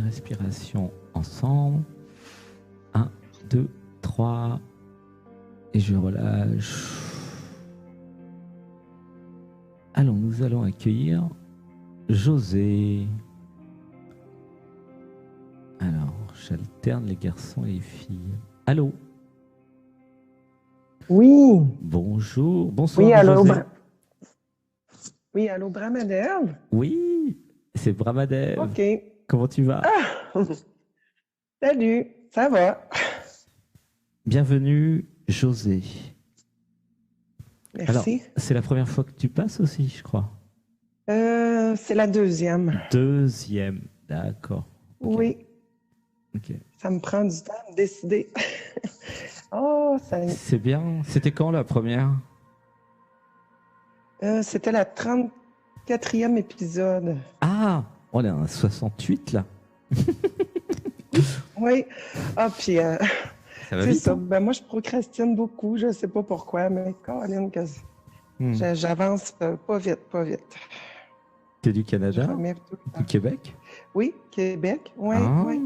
respiration ensemble. 1, 2, 3. Et je relâche. Alors, nous allons accueillir José. Alors, j'alterne les garçons et les filles. Allô? Oui. Bonjour. Bonsoir, Oui, allô, José. Oui, allô, Bramadev? Oui, c'est Bramadev. OK. Comment tu vas? Salut, ça va? Bienvenue, José. Alors, Merci. c'est la première fois que tu passes aussi, je crois. C'est la deuxième. Deuxième, d'accord. Ok. Oui, Ok. ça me prend du temps à me décider. Oh, C'est bien. C'était quand la première? c'était la 34e épisode. Ah, on est à 68 là. Oui. Ah, puis, Ça va c'est vite. ça. Hein? Ben, moi, je procrastine beaucoup. Je ne sais pas pourquoi, mais Caroline, j'avance pas vite, pas vite. T'es du Je Canada? remets tout le temps. Du Québec? Oui, Québec. Oui, Ah. oui.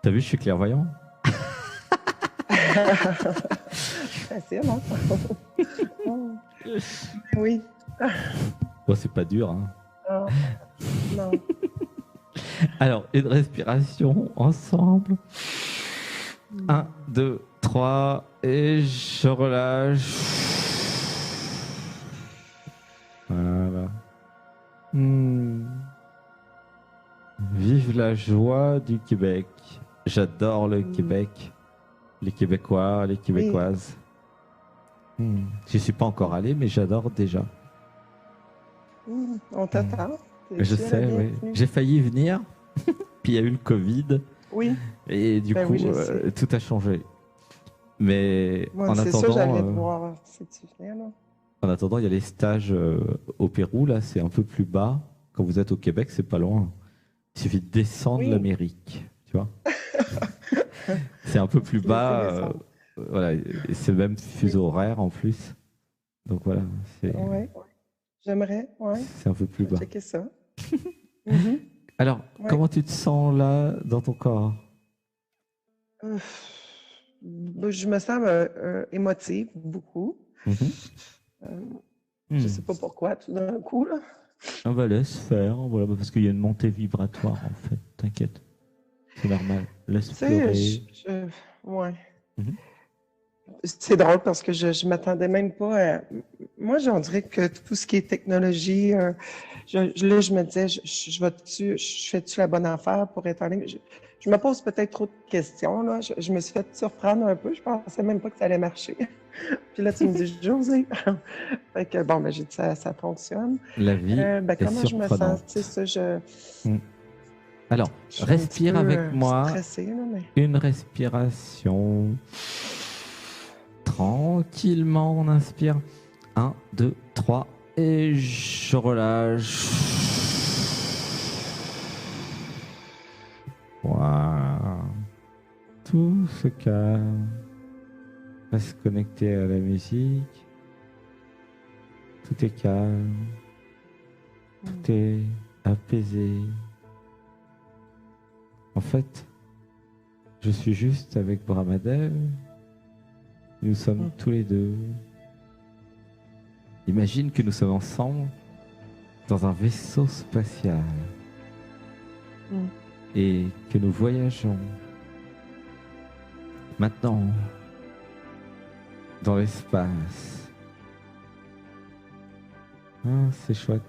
T'as vu, je suis clairvoyant. Facile, hein? Oui. Bon, c'est pas dur, hein. Ah, non. Alors, une respiration ensemble. 1, 2, 3, et je relâche. Voilà. Vive la joie du Québec. J'adore le Québec. Les Québécois, les Québécoises. Je suis pas encore allé, mais j'adore déjà. On t'attend. Je sais, oui. J'ai failli venir, puis il y a eu le Covid. Oui. Et du coup, tout a changé. Mais moi, en c'est attendant, ça, j'allais te voir si tu venais, là. En attendant, il y a les stages au Pérou, là, c'est un peu plus bas. Quand vous êtes au Québec, c'est pas loin. Il suffit de descendre l'Amérique, tu vois. C'est un peu plus bas. Voilà, et c'est le même fuseau horaire en plus. Donc voilà, c'est. Oui, j'aimerais, oui. C'est un peu plus bas. Checker ça. Alors, comment tu te sens là dans ton corps? Je me sens émotive beaucoup. Je sais pas pourquoi, tout d'un coup, là. On va laisse faire, voilà, parce qu'il y a une montée vibratoire en fait. T'inquiète, c'est normal. Laisse pleurer. Ouais. C'est drôle parce que je m'attendais même pas à... Moi, j'en dirais que tout ce qui est technologie, là, je me disais, je fais-tu la bonne affaire pour être en ligne? Je me pose peut-être trop de questions, là. Je me suis fait surprendre un peu. Je pensais même pas que ça allait marcher. Puis là, tu me dis, José. Fait que bon, ben, j'ai dit, ça fonctionne. La vie est comment je me sens? Tu surprenante. sais, ça, Alors, respire avec moi. Stressée, là, mais... Une respiration. Tranquillement, on inspire. 1, 2, 3. Et je relâche. Voilà. Tout se calme. On va se connecter à la musique. Tout est calme. Tout est apaisé. En fait, je suis juste avec Bramadev. Nous sommes tous les deux. Imagine que nous sommes ensemble dans un vaisseau spatial et que nous voyageons maintenant dans l'espace. Ah, c'est chouette.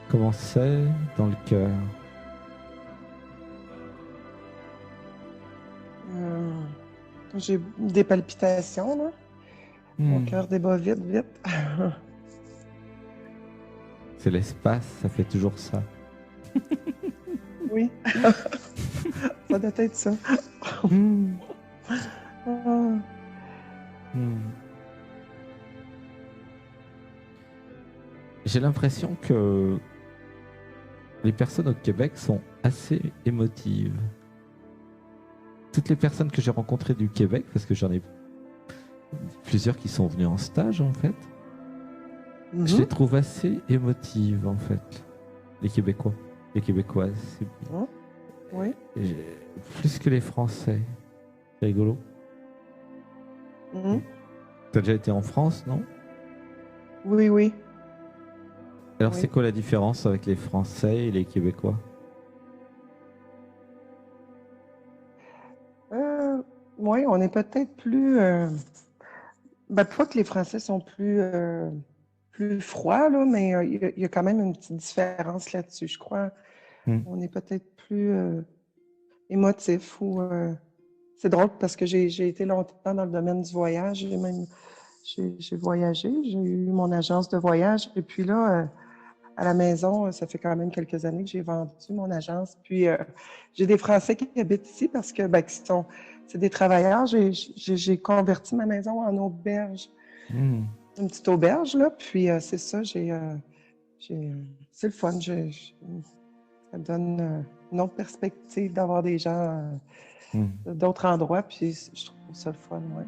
Comment c'est dans le cœur? J'ai des palpitations, là. Mon cœur débat vite, vite. C'est l'espace, ça fait toujours ça. Oui. Ça doit être ça. J'ai l'impression que les personnes au Québec sont assez émotives. Toutes les personnes que j'ai rencontrées du Québec, parce que j'en ai plusieurs qui sont venus en stage en fait, je les trouve assez émotives en fait. les Québécois, les Québécoises. Oui. Plus que les Français. C'est rigolo. Mm. T'as déjà été en France, non? Oui, oui. Alors, Oui. c'est quoi la différence avec les Français et les Québécois? Oui, on est peut-être plus. Pas que les Français sont plus froids, là, mais il y a quand même une petite différence là-dessus, je crois. Hmm. On est peut-être plus émotif ou. C'est drôle parce que j'ai été longtemps dans le domaine du voyage. J'ai voyagé, j'ai eu mon agence de voyage. Et puis là, à la maison, ça fait quand même quelques années que j'ai vendu mon agence. Puis j'ai des Français qui habitent ici parce que c'est des travailleurs. J'ai converti ma maison en auberge, Hmm. une petite auberge là. Puis c'est ça, c'est le fun. Ça donne une autre perspective d'avoir des gens d'autres endroits. Puis je trouve ça le fun, ouais.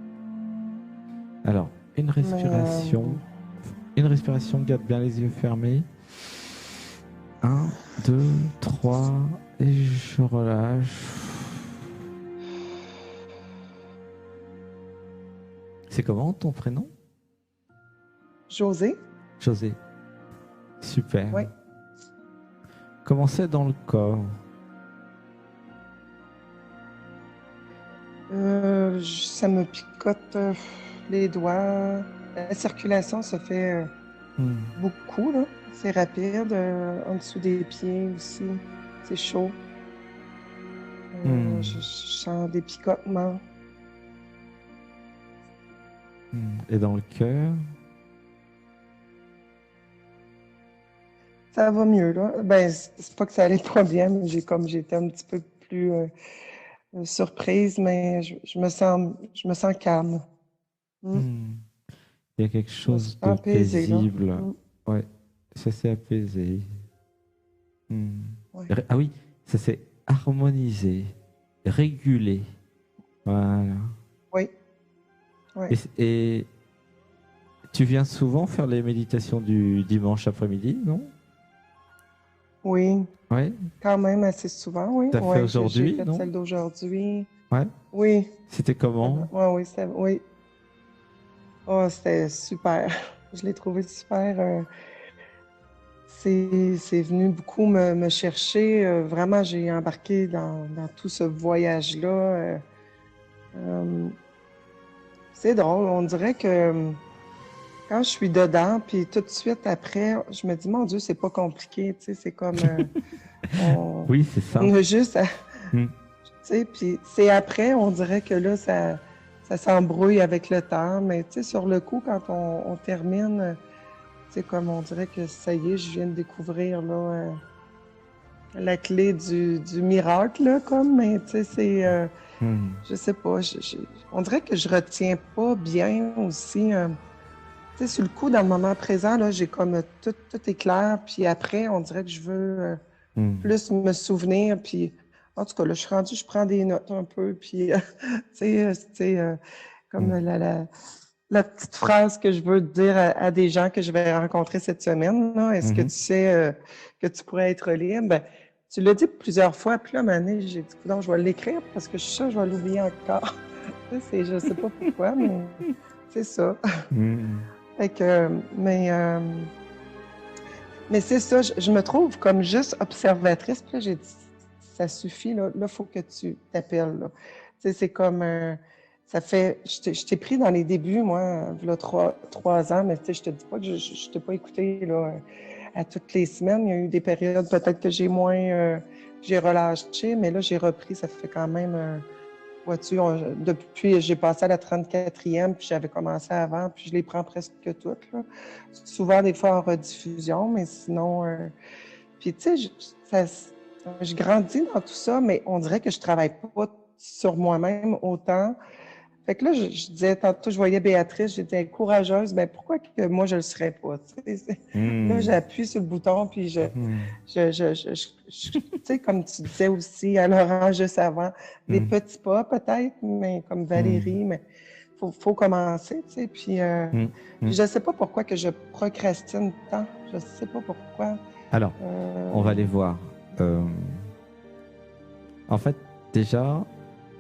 Alors, une respiration. Une respiration, garde bien les yeux fermés. 1, 2, 3, et je relâche. C'est comment ton prénom? José? José. Super. Oui. Comment c'est dans le corps? Ça me picote les doigts. La circulation se fait beaucoup, là. C'est rapide. En dessous des pieds aussi. C'est chaud. Je sens des picotements. Et dans le cœur? Ça va mieux, là. Ben, c'est pas que ça allait pas bien, mais j'étais un petit peu plus surprise, mais je me sens calme. Il y a quelque Je me chose sens de apaisée, là. paisible. Ouais, ça s'est apaisé. Ouais. Ah oui, ça s'est harmonisé, régulé. Voilà. Oui. Ouais. Et tu viens souvent faire les méditations du dimanche après-midi, non? Oui. Ouais. Quand même assez souvent, oui. T'as fait J'ai aujourd'hui, fait non? celle d'aujourd'hui. Ouais. Oui. C'était comment? Oui. Oh, c'était super. Je l'ai trouvé super. C'est venu beaucoup me chercher. Vraiment, j'ai embarqué dans tout ce voyage-là. C'est drôle. On dirait que quand je suis dedans, puis tout de suite après, je me dis, mon Dieu, c'est pas compliqué. Tu sais, c'est comme Oui, c'est ça. on a juste à. Hmm. Tu sais, puis c'est après, on dirait que là, ça s'embrouille avec le temps. Mais tu sais, sur le coup, quand on termine, c'est comme on dirait que ça y est, je viens de découvrir là, la clé du miracle, là, comme, mais tu sais, je sais pas, on dirait que je retiens pas bien aussi. Tu sais, sur le coup, dans le moment présent, là, j'ai comme tout est clair, puis après, on dirait que je veux plus me souvenir, puis en tout cas, là, je suis rendue, je prends des notes un peu, puis tu sais, comme la petite phrase que je veux dire à des gens que je vais rencontrer cette semaine, là, est-ce que tu sais que tu pourrais être libre? Ben, tu l'as dit plusieurs fois, puis là, à un moment donné, j'ai dit, non, je vais l'écrire parce que je suis sûre que je vais l'oublier encore. Je sais pas pourquoi, mais c'est ça. Fait que, mais c'est ça, je me trouve comme juste observatrice. Puis là, j'ai dit, ça suffit, là, il faut que tu t'appelles. Tu sais, c'est comme, ça fait, je t'ai pris dans les débuts, moi, il y a 3 ans, mais tu sais, je te dis pas que je t'ai pas écouté, là, à toutes les semaines. Il y a eu des périodes peut-être que j'ai moins, j'ai relâché, mais là, j'ai repris, ça fait quand même, vois-tu, depuis, j'ai passé à la 34e, puis j'avais commencé avant, puis je les prends presque toutes, là. Souvent, des fois en rediffusion, mais sinon... Puis, tu sais, je grandis dans tout ça, mais on dirait que je travaille pas sur moi-même autant. Fait que là, je disais, tantôt, je voyais Béatrice, j'étais courageuse, ben pourquoi que moi, je le serais pas, tu sais? Là, j'appuie sur le bouton, puis tu sais, comme tu disais aussi à Laurent juste avant, des petits pas peut-être, mais comme Valérie, mais faut commencer, tu sais, puis je sais pas pourquoi que je procrastine tant. Je sais pas pourquoi. Alors, on va aller voir. En fait, déjà,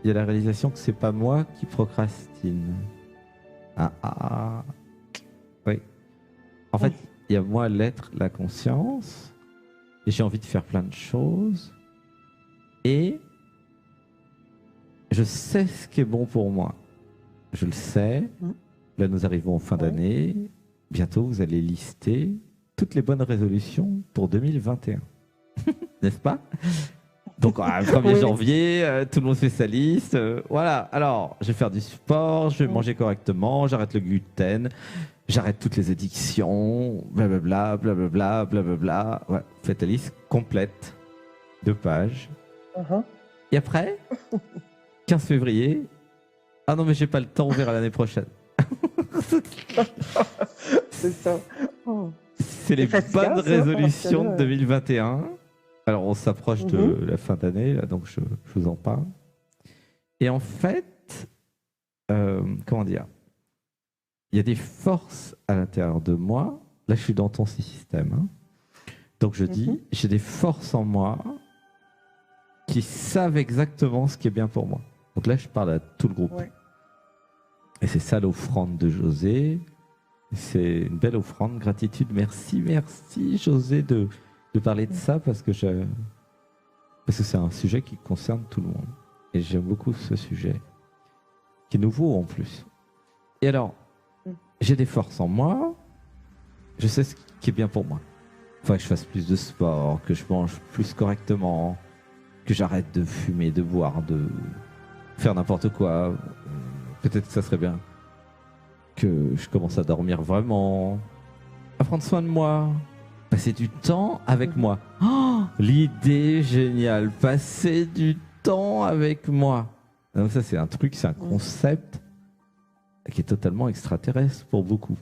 il y a la réalisation que c'est pas moi qui procrastine. Oui. En fait, il y a moi, l'être, la conscience, et j'ai envie de faire plein de choses, et je sais ce qui est bon pour moi. Je le sais. Là, nous arrivons en fin d'année. Bientôt, vous allez lister toutes les bonnes résolutions pour 2021. N'est-ce pas? Donc, le 1er janvier, tout le monde fait sa liste. Voilà. Alors, je vais faire du sport, je vais manger correctement, j'arrête le gluten, j'arrête toutes les addictions, blablabla, blablabla, blablabla. Ouais, faites la liste complète, 2 pages. Et après, 15 février, ah non, mais j'ai pas le temps, on verra l'année prochaine. C'est ça. C'est les bonnes résolutions de 2021. Alors, on s'approche de la fin d'année, là, donc je vous en parle. Et en fait, comment dire, il y a des forces à l'intérieur de moi. Là, je suis dans ton système. Hein. Donc, je dis, j'ai des forces en moi qui savent exactement ce qui est bien pour moi. Donc là, je parle à tout le groupe. Et c'est ça l'offrande de José. C'est une belle offrande, gratitude. Merci, merci José de parler de ça parce que c'est un sujet qui concerne tout le monde. Et j'aime beaucoup ce sujet, qui est nouveau en plus. Et alors, j'ai des forces en moi, je sais ce qui est bien pour moi. Il faut que je fasse plus de sport, que je mange plus correctement, que j'arrête de fumer, de boire, de faire n'importe quoi. Peut-être que ça serait bien que je commence à dormir vraiment, à prendre soin de moi, passer du temps avec moi. Oh, l'idée géniale, passer du temps avec moi. Donc ça, c'est un truc, c'est un concept qui est totalement extraterrestre pour beaucoup.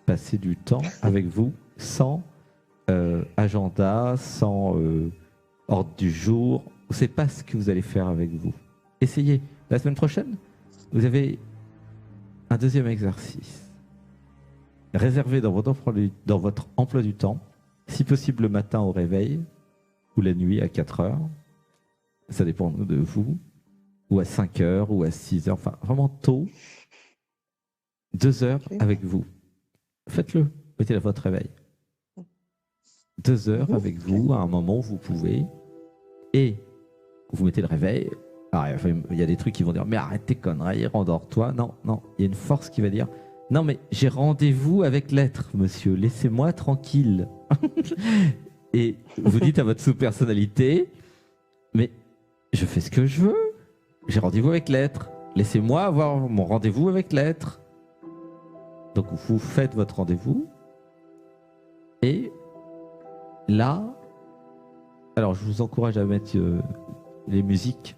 Passer du temps avec vous sans agenda, sans ordre du jour. Vous ne savez pas ce que vous allez faire avec vous. Essayez. La semaine prochaine, vous avez un deuxième exercice. Réservez dans votre emploi du temps, si possible le matin au réveil, ou la nuit à 4 heures, ça dépend de vous, ou à 5 heures, ou à 6 heures, enfin vraiment tôt, 2 heures avec vous. Faites-le, mettez à votre réveil. 2 heures avec vous, à un moment où vous pouvez, et vous mettez le réveil. Alors, il y a des trucs qui vont dire, mais arrête tes conneries, rendors-toi. Non, non, il y a une force qui va dire, non mais j'ai rendez-vous avec l'être, monsieur, laissez-moi tranquille. Et vous dites à votre sous-personnalité, mais je fais ce que je veux, j'ai rendez-vous avec l'être, laissez-moi avoir mon rendez-vous avec l'être. Donc vous faites votre rendez-vous, et là, alors je vous encourage à mettre les musiques,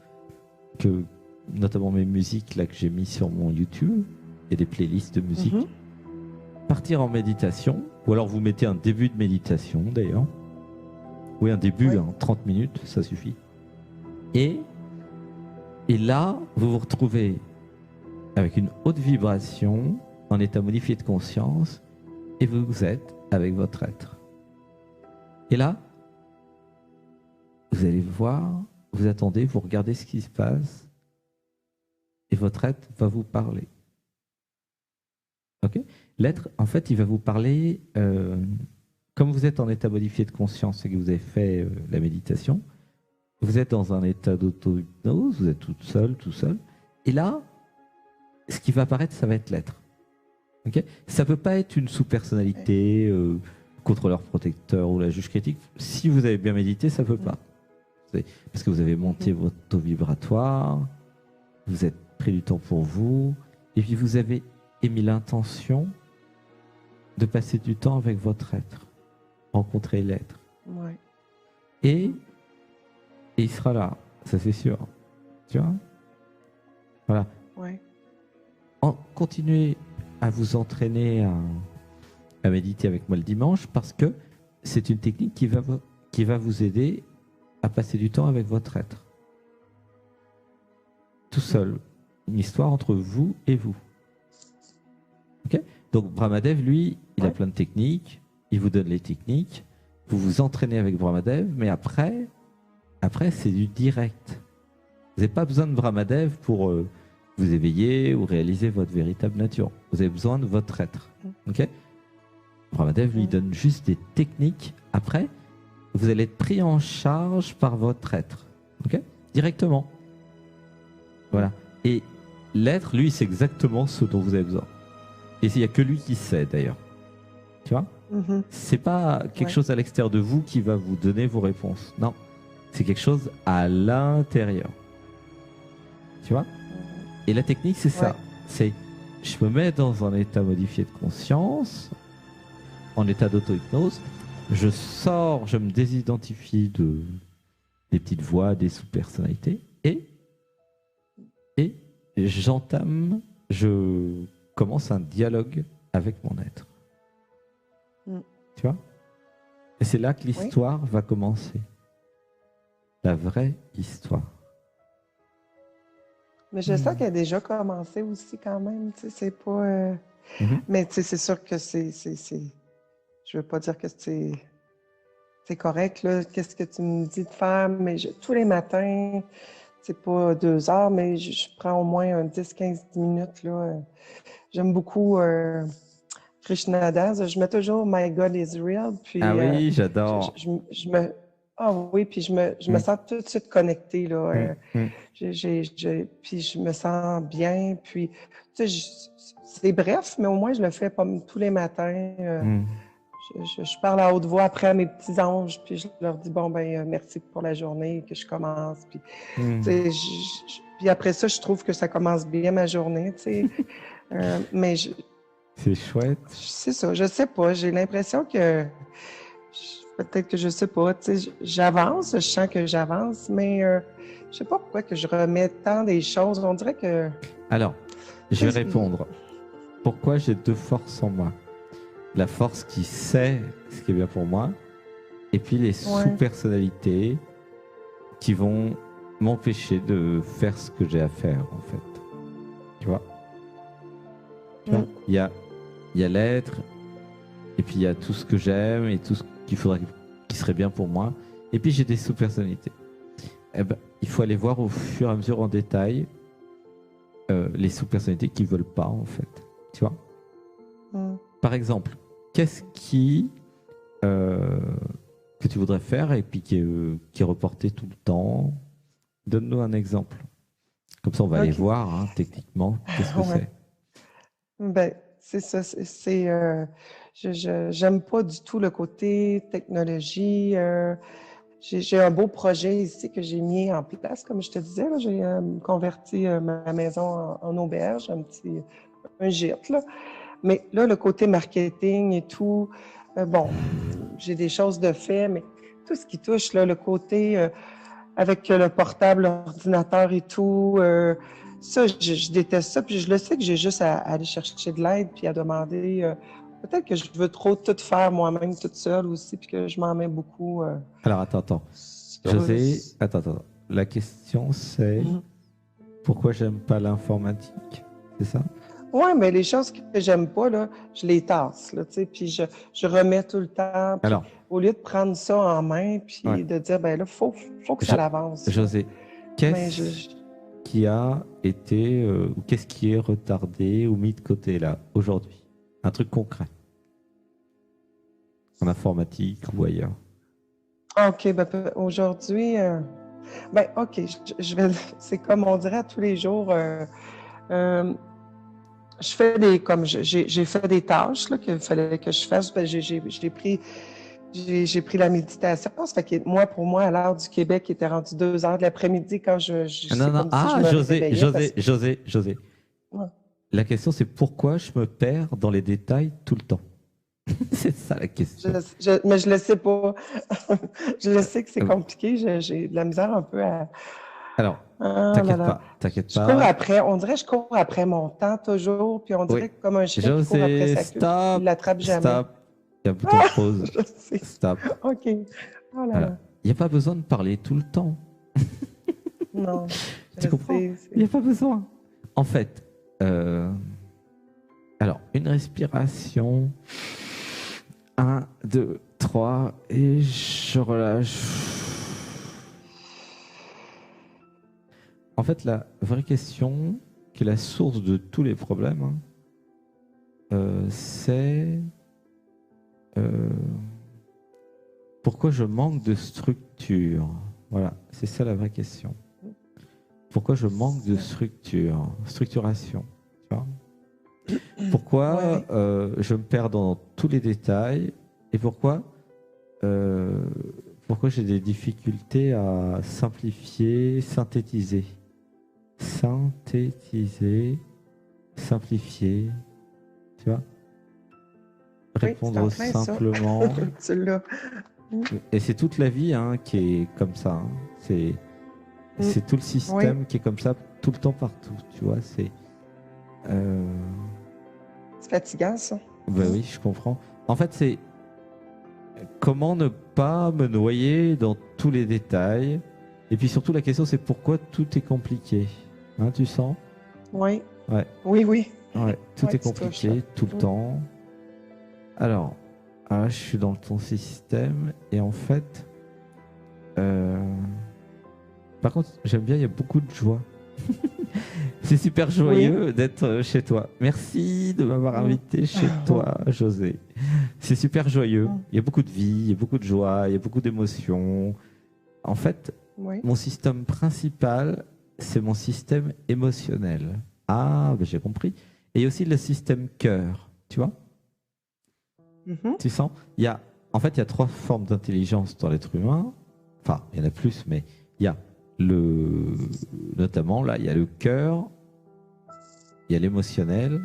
notamment mes musiques là que j'ai mis sur mon YouTube, et des playlists de musique. Partir en méditation, ou alors vous mettez un début de méditation d'ailleurs. Oui, un début, 30 minutes, ça suffit. Et là, vous vous retrouvez avec une haute vibration, en état modifié de conscience, et vous êtes avec votre être. Et là, vous allez voir, vous attendez, vous regardez ce qui se passe, et votre être va vous parler. Ok ? L'être, en fait, il va vous parler, comme vous êtes en état modifié de conscience et que vous avez fait la méditation, vous êtes dans un état d'auto-hypnose, vous êtes toute seule, tout seul, et là, ce qui va apparaître, ça va être l'être. Okay ? Ça ne peut pas être une sous-personnalité, contrôleur protecteur ou la juge critique. Si vous avez bien médité, ça ne peut pas. Parce que vous avez monté votre taux vibratoire, vous êtes pris du temps pour vous, et puis vous avez émis l'intention de passer du temps avec votre être, rencontrer l'être. Et il sera là, ça c'est sûr. Tu vois ? Voilà. Continuez à vous entraîner à méditer avec moi le dimanche, parce que c'est une technique qui va vous aider à passer du temps avec votre être. Tout seul. Une histoire entre vous et vous. Ok ? Donc Brahmadev, lui, il a plein de techniques. il vous donne les techniques, vous vous entraînez avec Brahmadev, mais après c'est du direct. Vous n'avez pas besoin de Brahmadev pour vous éveiller ou réaliser votre véritable nature. Vous avez besoin de votre être. Ok ? Brahmadev lui donne juste des techniques. Après, vous allez être pris en charge par votre être. Ok ? Directement. Voilà. Et l'être, lui, c'est exactement ce dont vous avez besoin. Et il n'y a que lui qui sait, d'ailleurs. Tu vois ? C'est pas quelque chose à l'extérieur de vous qui va vous donner vos réponses. Non. C'est quelque chose à l'intérieur. Tu vois ? Et la technique, c'est ça. C'est, je me mets dans un état modifié de conscience, en état d'auto-hypnose, je sors, je me désidentifie des petites voix, des sous-personnalités, et je commence un dialogue avec mon être. Tu vois ? Et c'est là que l'histoire va commencer. La vraie histoire. Mais je sens qu'elle a déjà commencé aussi quand même. Tu sais, c'est pas... Mais tu sais, c'est sûr que c'est... Je veux pas dire que c'est correct, là. Qu'est-ce que tu me dis de faire? Mais tous les matins, c'est pas 2 heures, mais je prends au moins un 10-15 minutes, là. J'aime beaucoup Krishna Das. Je mets toujours My God is Real. Puis, oui, j'adore. Ah oui, puis je me sens tout de suite connectée, là. Puis je me sens bien. Puis, tu sais, c'est bref, mais au moins, je le fais pas tous les matins. Je parle à haute voix après à mes petits anges, puis je leur dis, bon, ben merci pour la journée, que je commence. Puis, tu sais, puis après ça, je trouve que ça commence bien ma journée, tu sais. Mais c'est chouette. C'est ça, je sais pas. J'ai l'impression que peut-être que je sais pas, tu sais, j'avance, je sens que j'avance, mais je sais pas pourquoi que je remets tant des choses. On dirait que... Alors, je vais répondre. Pourquoi j'ai 2 forces en moi ? La force qui sait ce qui est bien pour moi, et puis les sous-personnalités qui vont m'empêcher de faire ce que j'ai à faire, en fait. Tu vois ? Il y a l'être, et puis il y a tout ce que j'aime, et tout ce qui serait bien pour moi. Et puis j'ai des sous-personnalités. Eh ben, il faut aller voir au fur et à mesure en détail les sous-personnalités qui ne veulent pas, en fait. Tu vois ? Par exemple, qu'est-ce que tu voudrais faire et puis qui est reporté tout le temps ? Donne-nous un exemple. Comme ça, on va aller voir, hein, techniquement, qu'est-ce que c'est. Ben, c'est ça. J'aime pas du tout le côté technologie. J'ai un beau projet ici que j'ai mis en place, comme je te disais. J'ai converti ma maison en auberge, un gîte, là. Mais là, le côté marketing et tout, bon, j'ai des choses de fait, mais tout ce qui touche, là, le côté avec le portable, l'ordinateur et tout, ça, je déteste ça. Puis je le sais que j'ai juste à aller chercher de l'aide puis à demander. Peut-être que je veux trop tout faire moi-même toute seule aussi, puis que je m'en mets beaucoup. Alors, attends. José, attends. La question, c'est pourquoi j'aime pas l'informatique, c'est ça? Oui, mais les choses que j'aime pas, là, je les tasse, là, tu sais, puis je remets tout le temps. Puis alors, au lieu de prendre ça en main, puis de dire, ben là, faut que ça avance. José, qu'est-ce qui a été, ou qu'est-ce qui est retardé ou mis de côté, là, aujourd'hui? Un truc concret. En informatique ou ailleurs. OK, ben aujourd'hui, ben OK, c'est comme on dirait tous les jours, je fais j'ai fait des tâches là, qu'il fallait que je fasse. Ben, j'ai pris la méditation. Ça fait que pour moi, à l'heure du Québec, il était rendu 2 heures de l'après-midi quand Non. José. Ouais. La question, c'est pourquoi je me perds dans les détails tout le temps? C'est ça la question. Mais je le sais pas. Je le sais que c'est compliqué. J'ai de la misère un peu à... Alors, t'inquiète pas. Je cours après, on dirait que je cours après mon temps toujours, puis on dirait que comme un chien qui court après sa queue, il l'attrape jamais. Stop, il y a un bouton de pause. Stop. OK. Oh là là. Il n'y a pas besoin de parler tout le temps. Non. Tu comprends? Il n'y a pas besoin. En fait, alors, une respiration 1, 2, 3, et je relâche. En fait, la vraie question, qui est la source de tous les problèmes, c'est pourquoi je manque de structure. Voilà, c'est ça la vraie question. Pourquoi je manque de structuration, tu vois? Pourquoi je me perds dans tous les détails et pourquoi j'ai des difficultés à simplifier, synthétiser, simplifier, tu vois? Répondre simplement. Et c'est toute la vie qui est comme ça. C'est tout le système qui est comme ça tout le temps partout, tu vois. C'est fatigant, ça. Ben oui, je comprends. En fait, c'est comment ne pas me noyer dans tous les détails. Et puis surtout, la question, c'est pourquoi tout est compliqué. Tu sens? Oui. Ouais. Oui. Ouais, tout est compliqué tout le temps. Alors, je suis dans ton système et en fait, par contre, j'aime bien, il y a beaucoup de joie. C'est super joyeux d'être chez toi. Merci de m'avoir invité chez toi, José. C'est super joyeux. Il y a beaucoup de vie, il y a beaucoup de joie, il y a beaucoup d'émotions. En fait, mon système principal, c'est mon système émotionnel. Ah, ben j'ai compris. Et il y a aussi le système cœur, tu vois? Tu sens? En fait, il y a 3 formes d'intelligence dans l'être humain. Enfin, il y en a plus, mais il y a notamment là, il y a le cœur, il y a l'émotionnel,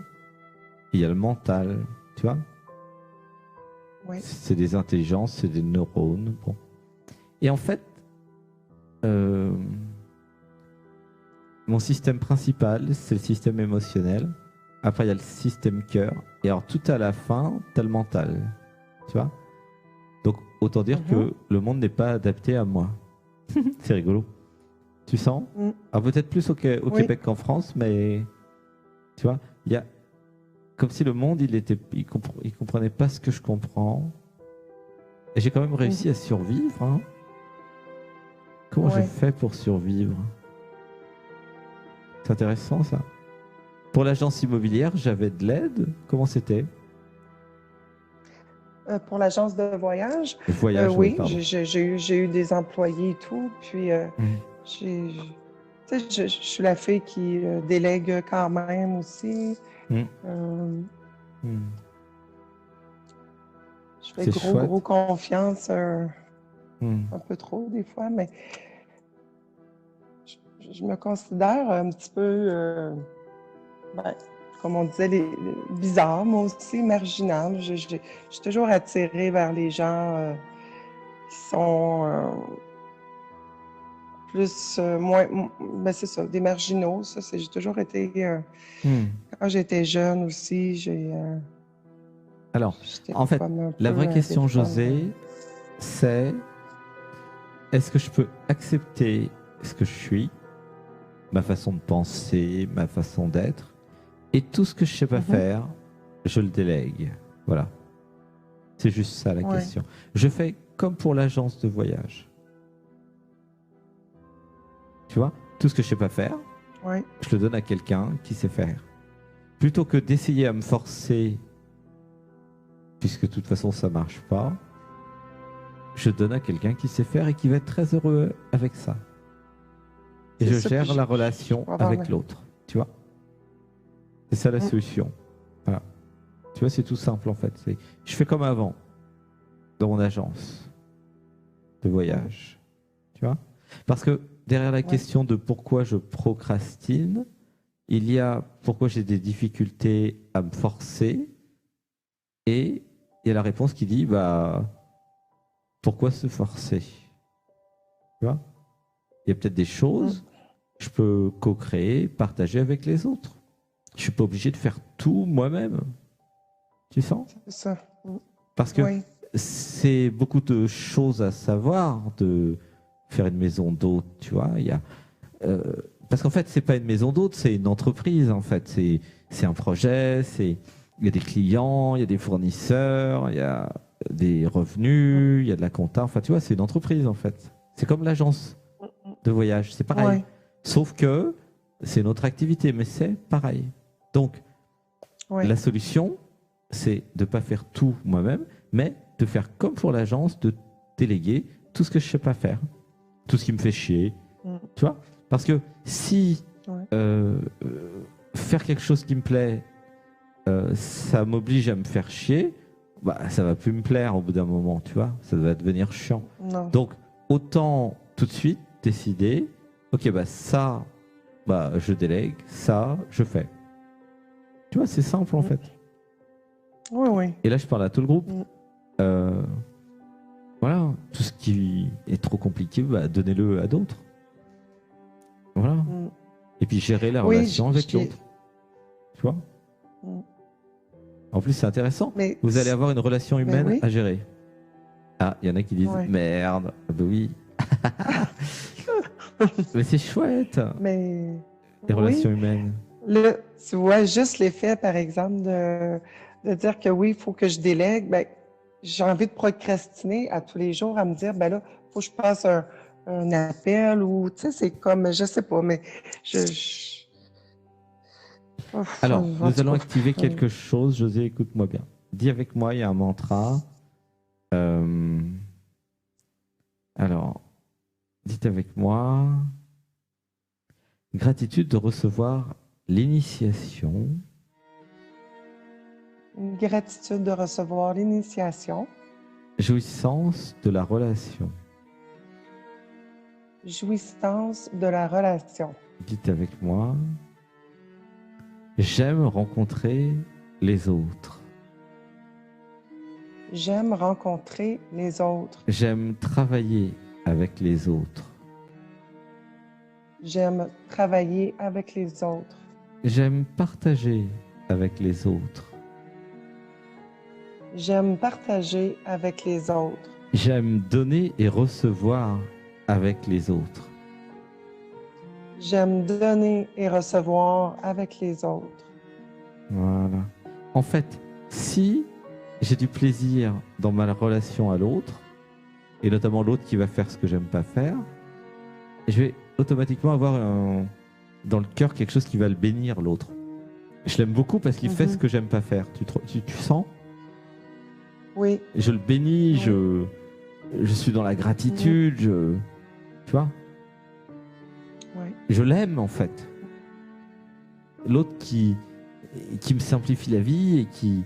et il y a le mental, tu vois? C'est des intelligences, c'est des neurones. Bon. Et en fait, mon système principal, c'est le système émotionnel. Après, il y a le système cœur. Et alors, tout à la fin, tu as le mental. Tu vois? Donc, autant dire que le monde n'est pas adapté à moi. C'est rigolo. Tu sens? Alors, peut-être plus au Québec qu'en France, mais tu vois, il y a comme si le monde, il comprenait pas ce que je comprends. Et j'ai quand même réussi à survivre. Comment j'ai fait pour survivre? C'est intéressant, ça. Pour l'agence immobilière, j'avais de l'aide. Comment c'était? Pour l'agence de voyage? Oui, j'ai eu des employés et tout. Puis, je suis la fille qui délègue quand même aussi. Je fais gros confiance, un peu trop des fois, mais je me considère un petit peu, comme on disait, bizarre, moi aussi, marginale. Je suis toujours attirée vers les gens qui sont plus, c'est ça, des marginaux. Ça, j'ai toujours été, quand j'étais jeune aussi, alors, en fait, la vraie question, José, c'est est-ce que je peux accepter ce que je suis, ma façon de penser, ma façon d'être, et tout ce que je ne sais pas faire, je le délègue. Voilà. C'est juste ça la question. Je fais comme pour l'agence de voyage. Tu vois, tout ce que je ne sais pas faire, je le donne à quelqu'un qui sait faire. Plutôt que d'essayer à me forcer, puisque de toute façon ça ne marche pas, je donne à quelqu'un qui sait faire et qui va être très heureux avec ça. Et je gère la relation avec l'autre, tu vois. C'est ça la solution. Voilà. Tu vois, c'est tout simple en fait. Je fais comme avant, dans mon agence de voyage. Tu vois? Parce que derrière la question de pourquoi je procrastine, il y a pourquoi j'ai des difficultés à me forcer et il y a la réponse qui dit pourquoi se forcer? Tu vois? Il y a peut-être des choses que je peux co-créer, partager avec les autres. Je ne suis pas obligé de faire tout moi-même. Tu sens? C'est ça. Parce que c'est beaucoup de choses à savoir de faire une maison d'hôte, tu vois. Parce qu'en fait, c'est pas une maison d'hôte, c'est une entreprise, en fait. C'est un projet, il y a des clients, il y a des fournisseurs, il y a des revenus, il y a de la compta. Enfin, tu vois, c'est une entreprise en fait. C'est comme l'agence de voyage, c'est pareil. Ouais. Sauf que c'est notre activité, mais c'est pareil. Donc, Ouais. la solution, c'est de ne pas faire tout moi-même, mais de faire comme pour l'agence, de déléguer tout ce que je ne sais pas faire, tout ce qui me fait chier. Tu vois? Parce que si faire quelque chose qui me plaît, ça m'oblige à me faire chier, bah, ça va plus me plaire au bout d'un moment, tu vois? Ça va devenir chiant. Non. Donc, autant tout de suite décider, ok, bah ça, bah, je délègue, ça, je fais. Tu vois, c'est simple en fait. Oui, oui. Et là, je parle à tout le groupe. Voilà, tout ce qui est trop compliqué, bah, donnez-le à d'autres. Voilà. Et puis gérer la relation avec l'autre. Tu vois? En plus, c'est intéressant. Mais vous allez avoir une relation humaine à gérer. Ah, il y en a qui disent merde. Ah bah oui. Mais c'est chouette. Mais les relations humaines. Là, tu vois, juste l'effet, par exemple, de dire que oui, il faut que je délègue, ben, j'ai envie de procrastiner à tous les jours à me dire, ben là, il faut que je passe un appel ou, tu sais, c'est comme, je sais pas, mais Alors, nous allons activer quelque chose. José, écoute-moi bien. Dis avec moi, il y a un mantra. Alors, dites avec moi. Gratitude de recevoir l'initiation. Gratitude de recevoir l'initiation. Jouissance de la relation. Jouissance de la relation. Dites avec moi. J'aime rencontrer les autres. J'aime rencontrer les autres. J'aime travailler avec les autres. J'aime travailler avec les autres. J'aime partager avec les autres. J'aime partager avec les autres. J'aime donner et recevoir avec les autres. J'aime donner et recevoir avec les autres. Voilà. En fait, si j'ai du plaisir dans ma relation à l'autre, et notamment l'autre qui va faire ce que j'aime pas faire, je vais automatiquement avoir dans le cœur quelque chose qui va le bénir, l'autre. Je l'aime beaucoup parce qu'il fait ce que j'aime pas faire. Tu sens? Oui. Je le bénis, je suis dans la gratitude, tu vois? Oui. Je l'aime en fait. L'autre qui me simplifie la vie et qui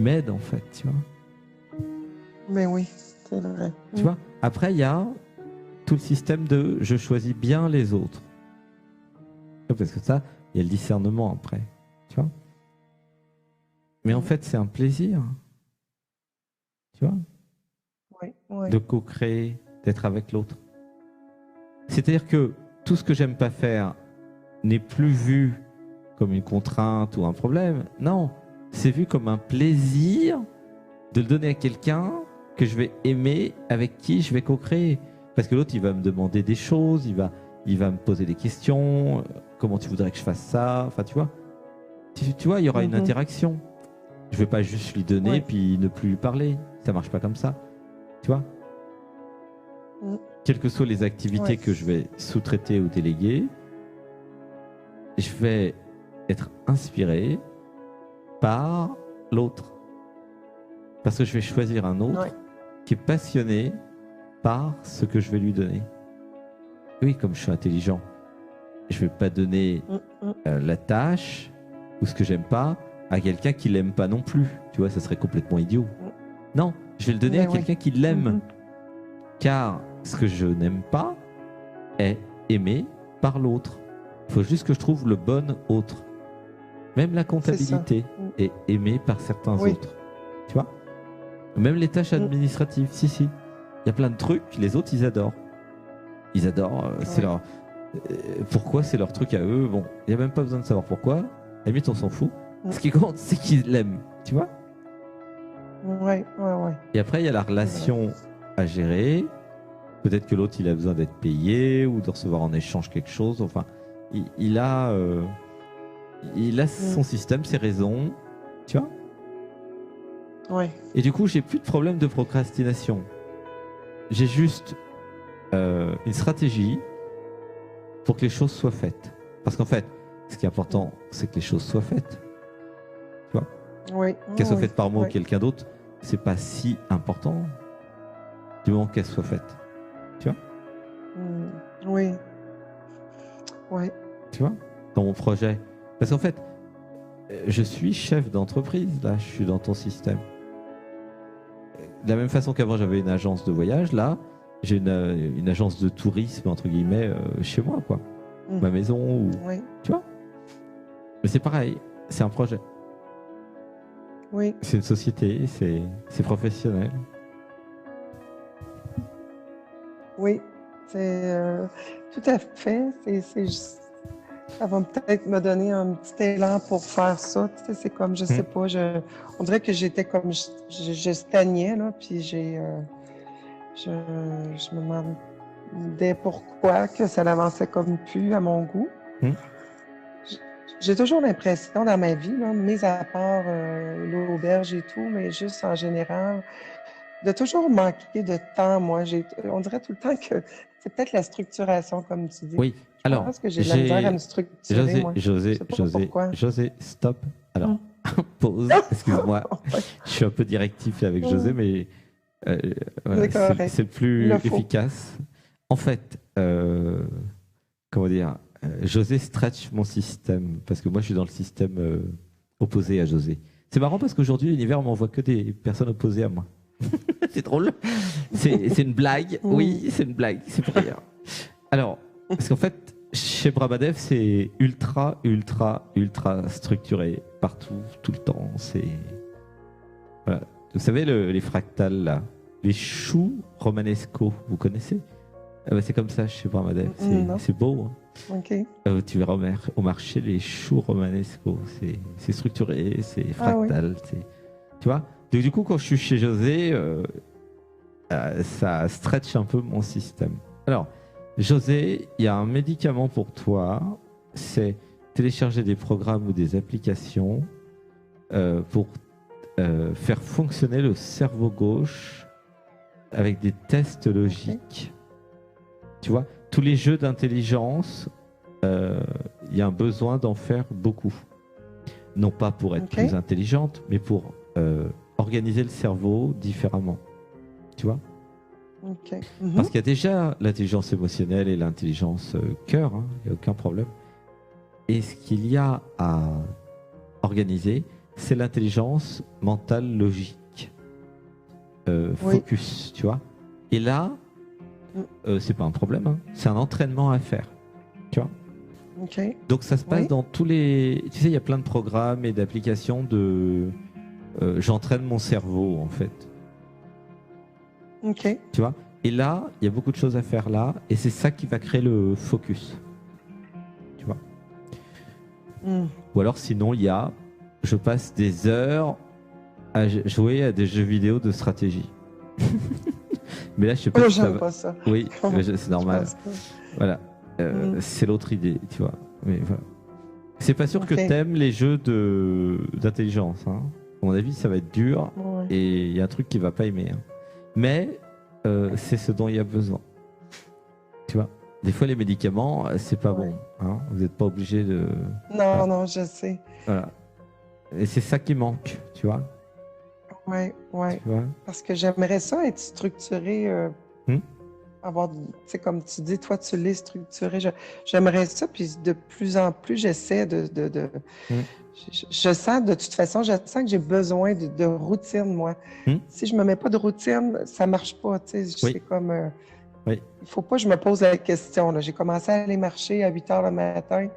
m'aide en fait, tu vois? Mais oui, c'est vrai. Tu vois? Après, il y a tout le système de je choisis bien les autres. Parce que ça, il y a le discernement après. Tu vois? Mais en fait, c'est un plaisir. Tu vois? Oui, oui. De co-créer, d'être avec l'autre. C'est-à-dire que tout ce que j'aime pas faire n'est plus vu comme une contrainte ou un problème. Non, c'est vu comme un plaisir de le donner à quelqu'un que je vais aimer, avec qui je vais co-créer. Parce que l'autre, il va me demander des choses, il va me poser des questions. Comment tu voudrais que je fasse ça? Enfin, tu vois, il y aura une interaction. Je vais pas juste lui donner puis ne plus lui parler. Ça marche pas comme ça. Tu vois? Quelles que soient les activités que je vais sous-traiter ou déléguer, je vais être inspiré par l'autre. Parce que je vais choisir un autre qui est passionné par ce que je vais lui donner. Oui, comme je suis intelligent, je ne vais pas donner la tâche ou ce que j'aime pas à quelqu'un qui l'aime pas non plus. Tu vois, ça serait complètement idiot. Non, je vais le donner à quelqu'un qui l'aime. Car ce que je n'aime pas est aimé par l'autre. Il faut juste que je trouve le bon autre. Même la comptabilité est aimée par certains autres. Tu vois? Même les tâches administratives, si. Il y a plein de trucs, les autres, ils adorent. Ils adorent, c'est leur... pourquoi c'est leur truc à eux? Bon, il n'y a même pas besoin de savoir pourquoi. À la limite, on s'en fout. Ce qui compte, c'est qu'ils l'aiment, tu vois? Ouais. Et après, il y a la relation à gérer. Peut-être que l'autre, il a besoin d'être payé ou de recevoir en échange quelque chose. Enfin, il a son système, ses raisons, tu vois? Oui. Et du coup, j'ai plus de problème de procrastination. J'ai juste une stratégie pour que les choses soient faites. Parce qu'en fait, ce qui est important, c'est que les choses soient faites. Tu vois ? Oui. Qu'elles soient faites par moi ou oui. quelqu'un d'autre, c'est pas si important du moment qu'elles soient faites. Tu vois ? Oui. Oui. Tu vois ? Dans mon projet. Parce qu'en fait, je suis chef d'entreprise, là, je suis dans ton système. De la même façon qu'avant, j'avais une agence de voyage, là, j'ai une agence de tourisme, entre guillemets, chez moi, quoi. Ma maison, ou... Oui. Tu vois ? Mais c'est pareil, c'est un projet. Oui. C'est une société, c'est professionnel. Oui, c'est tout à fait. Ça va peut-être me donner un petit élan pour faire ça. Tu sais, c'est comme, je sais pas, on dirait que j'étais comme, je stagnais, là, puis je me demandais pourquoi que ça n'avançait comme plus à mon goût. J'ai toujours l'impression dans ma vie, là, mis à part l'auberge et tout, mais juste en général, de toujours manquer de temps, moi. On dirait tout le temps que c'est peut-être la structuration, comme tu dis. Oui, Je alors, pense que j'ai de la misère à me structurer, moi. Je sais pas pourquoi. José, stop. Alors, pause, excuse-moi. Je suis un peu directif avec José, mais voilà, c'est le plus efficace. En fait, comment dire, José stretch mon système, parce que moi, je suis dans le système opposé à José. C'est marrant parce qu'aujourd'hui, l'univers m'envoie que des personnes opposées à moi. C'est drôle. C'est une blague. Oui, c'est une blague. C'est pour rire. Alors, parce qu'en fait, chez Bramadev, c'est ultra, ultra, ultra structuré. Partout, tout le temps. C'est... Voilà. Vous savez, les fractals, là. Les choux romanesco, vous connaissez? C'est comme ça chez Bramadev. C'est beau. Hein. Okay. Tu verras au marché les choux romanesco. C'est structuré, c'est fractal. Oui. Tu vois? Donc, du coup, quand je suis chez José, ça stretch un peu mon système. Alors, José, il y a un médicament pour toi, c'est télécharger des programmes ou des applications pour faire fonctionner le cerveau gauche avec des tests logiques. Tu vois, tous les jeux d'intelligence, il y a un besoin d'en faire beaucoup. Non pas pour être plus intelligente, mais pour organiser le cerveau différemment. Tu vois ? Parce qu'il y a déjà l'intelligence émotionnelle et l'intelligence cœur, hein, il n'y a aucun problème. Et ce qu'il y a à organiser, c'est l'intelligence mentale logique. Focus, tu vois. Et là, c'est pas un problème, hein, c'est un entraînement à faire. Tu vois. Donc ça se passe dans tous les... Tu sais, il y a plein de programmes et d'applications de... j'entraîne mon cerveau, en fait. Tu vois. Et là, il y a beaucoup de choses à faire là, et c'est ça qui va créer le focus. Tu vois. Ou alors, sinon, je passe des heures à jouer à des jeux vidéo de stratégie. Mais là, je sais pas si j'aime pas ça. Oui, c'est normal. Voilà. C'est l'autre idée, tu vois. Mais voilà. C'est pas sûr que t'aimes les jeux d'intelligence. Hein. À mon avis, ça va être dur, et il y a un truc qui va pas aimer. Hein. Mais c'est ce dont il y a besoin. Tu vois, des fois les médicaments, c'est pas bon. Hein. Vous n'êtes pas obligé de... Non, voilà. Non, je sais. Voilà. Et c'est ça qui manque, tu vois. Oui. Parce que j'aimerais ça être structuré, avoir, tu sais, comme tu dis, toi, tu l'es structuré. J'aimerais ça, puis de plus en plus, j'essaie de je sens, de toute façon, je sens que j'ai besoin de routine, moi. Si je me mets pas de routine, ça marche pas, tu sais. C'est comme... il faut pas que je me pose la question. J'ai commencé à aller marcher à 8 h le matin.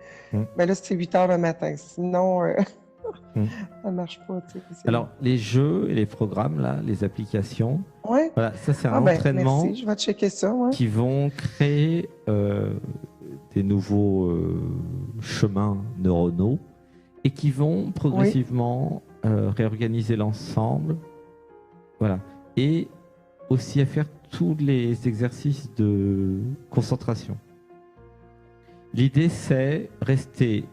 Mais là, c'est 8 h le matin. Sinon, ça marche pas, tu sais. Alors, les jeux et les programmes, là, les applications, voilà, ça, c'est un entraînement merci. Je vais checker ça, qui vont créer des nouveaux chemins neuronaux et qui vont progressivement réorganiser l'ensemble. Voilà. Et aussi à faire tous les exercices de concentration. L'idée, c'est rester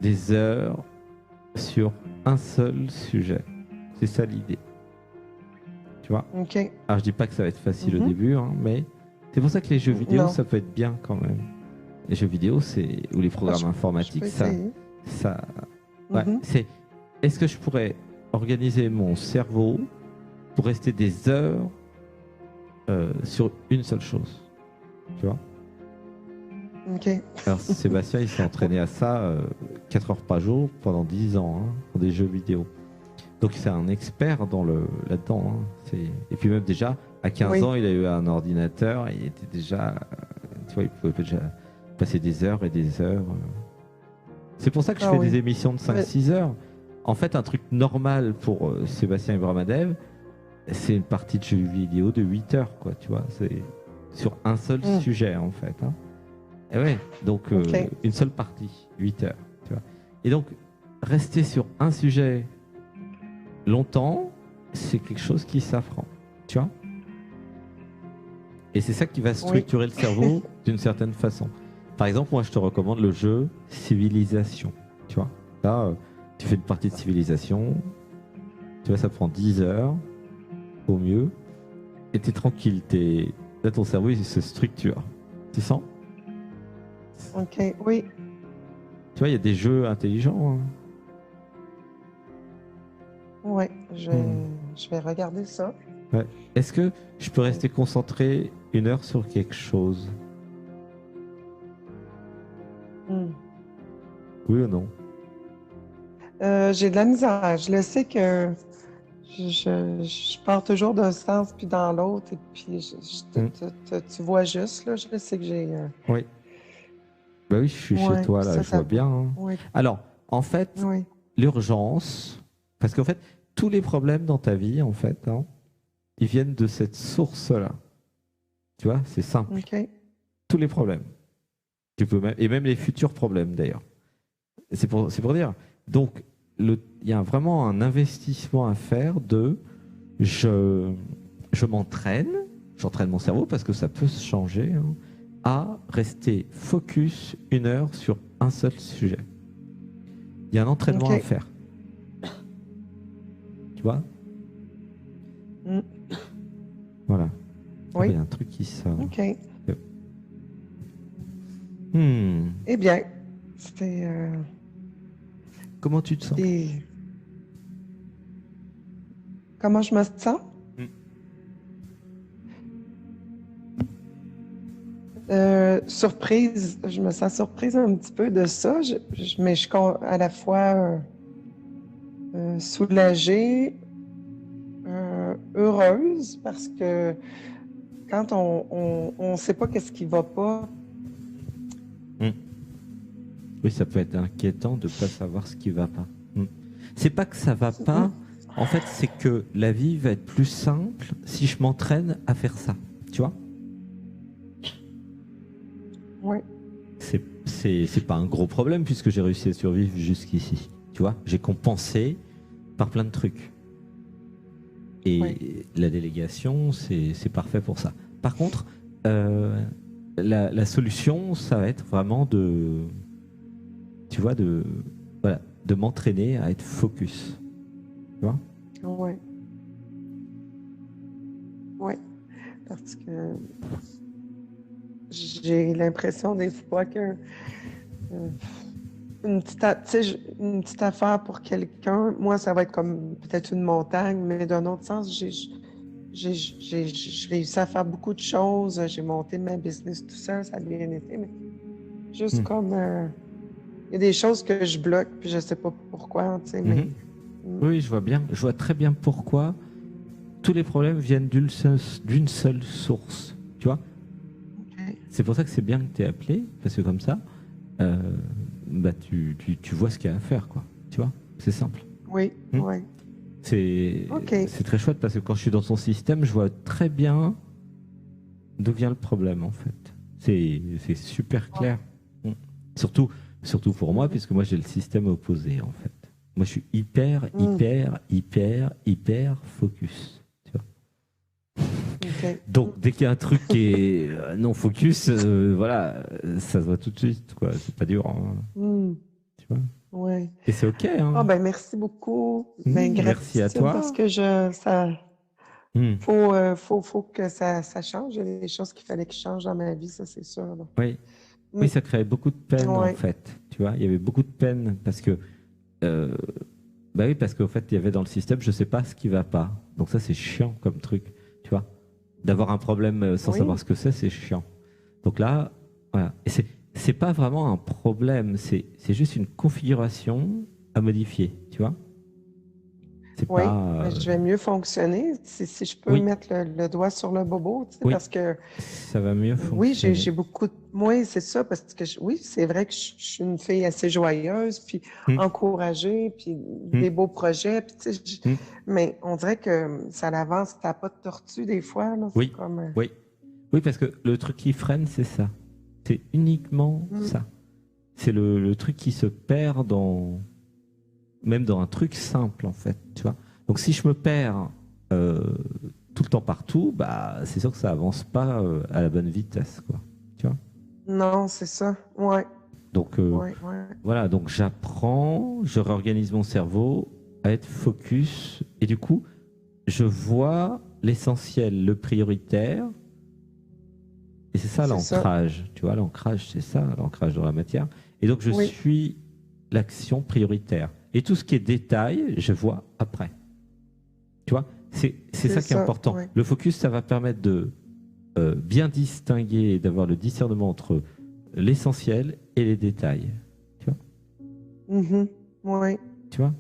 des heures sur un seul sujet. C'est ça l'idée. Tu vois? OK. Alors je dis pas que ça va être facile au Mhm. début, hein, mais c'est pour ça que les jeux vidéo, Non. ça peut être bien quand même. Les jeux vidéo, ou les programmes Je informatiques, peux essayer. ça, ouais, Mhm. est-ce que je pourrais organiser mon cerveau pour rester des heures sur une seule chose, tu vois? OK. Alors Sébastien, il s'est entraîné à ça 4 heures par jour pendant 10 ans, hein, pour des jeux vidéo. Donc c'est un expert là-dedans, hein. Et puis même déjà, à 15 Oui. ans, il a eu un ordinateur, et il était déjà, tu vois, il pouvait déjà passer des heures et des heures. C'est pour ça que je Ah fais oui. des émissions de 5-6 heures. En fait, un truc normal pour Sébastien Ibrahamadev, c'est une partie de jeu vidéo de 8 heures, quoi, tu vois. C'est sur un seul sujet, en fait, hein. Et ouais, donc OK. une seule partie, 8 heures, tu vois. Et donc, rester sur un sujet longtemps, c'est quelque chose qui s'apprend, tu vois. Et c'est ça qui va structurer le cerveau d'une certaine façon. Par exemple, moi, je te recommande le jeu Civilisation, tu vois. Là, tu fais une partie de Civilisation, tu vois, ça prend 10 heures au mieux, et t'es tranquille, là, ton cerveau, il se structure. Tu sens? OK. Oui. Tu vois, il y a des jeux intelligents, hein. Oui. Je vais regarder ça. Ouais. Est-ce que je peux rester concentré 1 heure sur quelque chose? Hmm. Oui ou non? J'ai de la misère. Je le sais que je pars toujours d'un sens puis dans l'autre. Et puis, tu vois juste, là, je sais que j'ai. Oui. Bah oui, je suis chez Ouais, toi, là, ça, je vois bien, hein. Oui. Alors, en fait, Oui. l'urgence, parce qu'en fait, tous les problèmes dans ta vie, en fait, hein, ils viennent de cette source-là. Tu vois, c'est simple. OK. Tous les problèmes. Et même les futurs problèmes, d'ailleurs. C'est pour dire. Donc, il y a vraiment un investissement à faire je m'entraîne, j'entraîne mon cerveau parce que ça peut se changer, hein, à rester focus 1 heure sur un seul sujet. Il y a un entraînement à OK. faire. Tu vois? Mm. Voilà. Ah, Oui. il y a un truc qui sort. OK. Hmm. Eh bien, c'était Comment tu te sens? Comment je me sens? Hmm. Surprise. Je me sens surprise un petit peu de ça, mais je suis à la fois soulagée, heureuse, parce que quand on sait pas qu'est-ce qui va pas. Hmm. Oui, ça peut être inquiétant de ne pas savoir ce qui va pas. Hmm. C'est pas que ça va pas. En fait, c'est que la vie va être plus simple si je m'entraîne à faire ça. Tu vois? Oui. C'est pas un gros problème puisque j'ai réussi à survivre jusqu'ici. Tu vois? J'ai compensé par plein de trucs. Et la délégation, c'est parfait pour ça. Par contre, la solution, ça va être vraiment tu vois, voilà, de m'entraîner à être focus. Tu vois? Oui. Oui. Parce que j'ai l'impression des fois que une petite affaire pour quelqu'un, moi, ça va être comme peut-être une montagne, mais d'un autre sens, j'ai réussi à faire beaucoup de choses. J'ai monté ma business tout seul, ça a bien été, mais juste comme il y a des choses que je bloque, puis je sais pas pourquoi, tu sais, mais. Oui, je vois bien. Je vois très bien pourquoi tous les problèmes viennent d'une seule source. Tu vois? Okay. C'est pour ça que c'est bien que tu aies appelé, parce que comme ça, bah tu vois ce qu'il y a à faire, quoi. Tu vois? C'est simple. Oui, oui. C'est très chouette parce que quand je suis dans son système, je vois très bien d'où vient le problème, en fait. C'est super clair. Surtout pour moi, puisque moi j'ai le système opposé, en fait. Moi je suis hyper focus. Tu vois? Okay. Donc dès qu'il y a un truc qui est non focus, voilà, ça se voit tout de suite, quoi. C'est pas dur, hein. Tu vois? Oui. ouais. Et c'est OK, Ah, hein. ben, merci beaucoup. Ben, Merci à gratitude parce toi. que ça, Hmm. faut que ça change. Il y a des choses qu'il fallait qu'ils changent dans ma vie, ça, c'est sûr, là. Oui. Oui, Mm. ça créait beaucoup de peine en Ouais, fait. Tu vois, il y avait beaucoup de peine parce que, euh, bah oui, parce qu'en fait, il y avait dans le système, je sais pas ce qui va pas. Donc ça, c'est chiant comme truc. Tu vois, d'avoir un problème sans savoir oui, ce que c'est chiant. Donc là, voilà. Et c'est pas vraiment un problème, c'est juste une configuration à modifier. Tu vois, c'est oui. pas. Ben, je vais mieux fonctionner si je peux Oui, mettre le doigt sur le bobo, tu sais, oui, parce que ça va mieux oui, fonctionner. j'ai beaucoup de... Oui, c'est ça, parce que oui, c'est vrai que je suis une fille assez joyeuse, puis Hum, encouragée, puis hum, des beaux projets, puis tu sais, hum. mais on dirait que ça l'avance, t'as pas de tortue des fois, là, c'est Oui, comme... oui, oui, parce que le truc qui freine, c'est ça. C'est uniquement Mm, ça. C'est le truc qui se perd dans, même dans un truc simple, en fait, tu vois. Donc, si je me perds euh, tout le temps partout, bah, c'est sûr que ça avance pas à la bonne vitesse, quoi. Tu vois. non, c'est ça, ouais, Donc, ouais, ouais, voilà, donc j'apprends, je réorganise mon cerveau à être focus, et du coup, je vois l'essentiel, le prioritaire, et c'est ça c'est ça, l'ancrage, tu vois, l'ancrage, c'est ça, l'ancrage dans la matière. Et donc, je oui, suis l'action prioritaire. Et tout ce qui est détail, je vois après. Tu vois, c'est c'est ça qui est ça, important. ouais. Le focus, ça va permettre de bien distinguer et d'avoir le discernement entre l'essentiel et les détails. Tu vois, Mhm, oui, tu vois.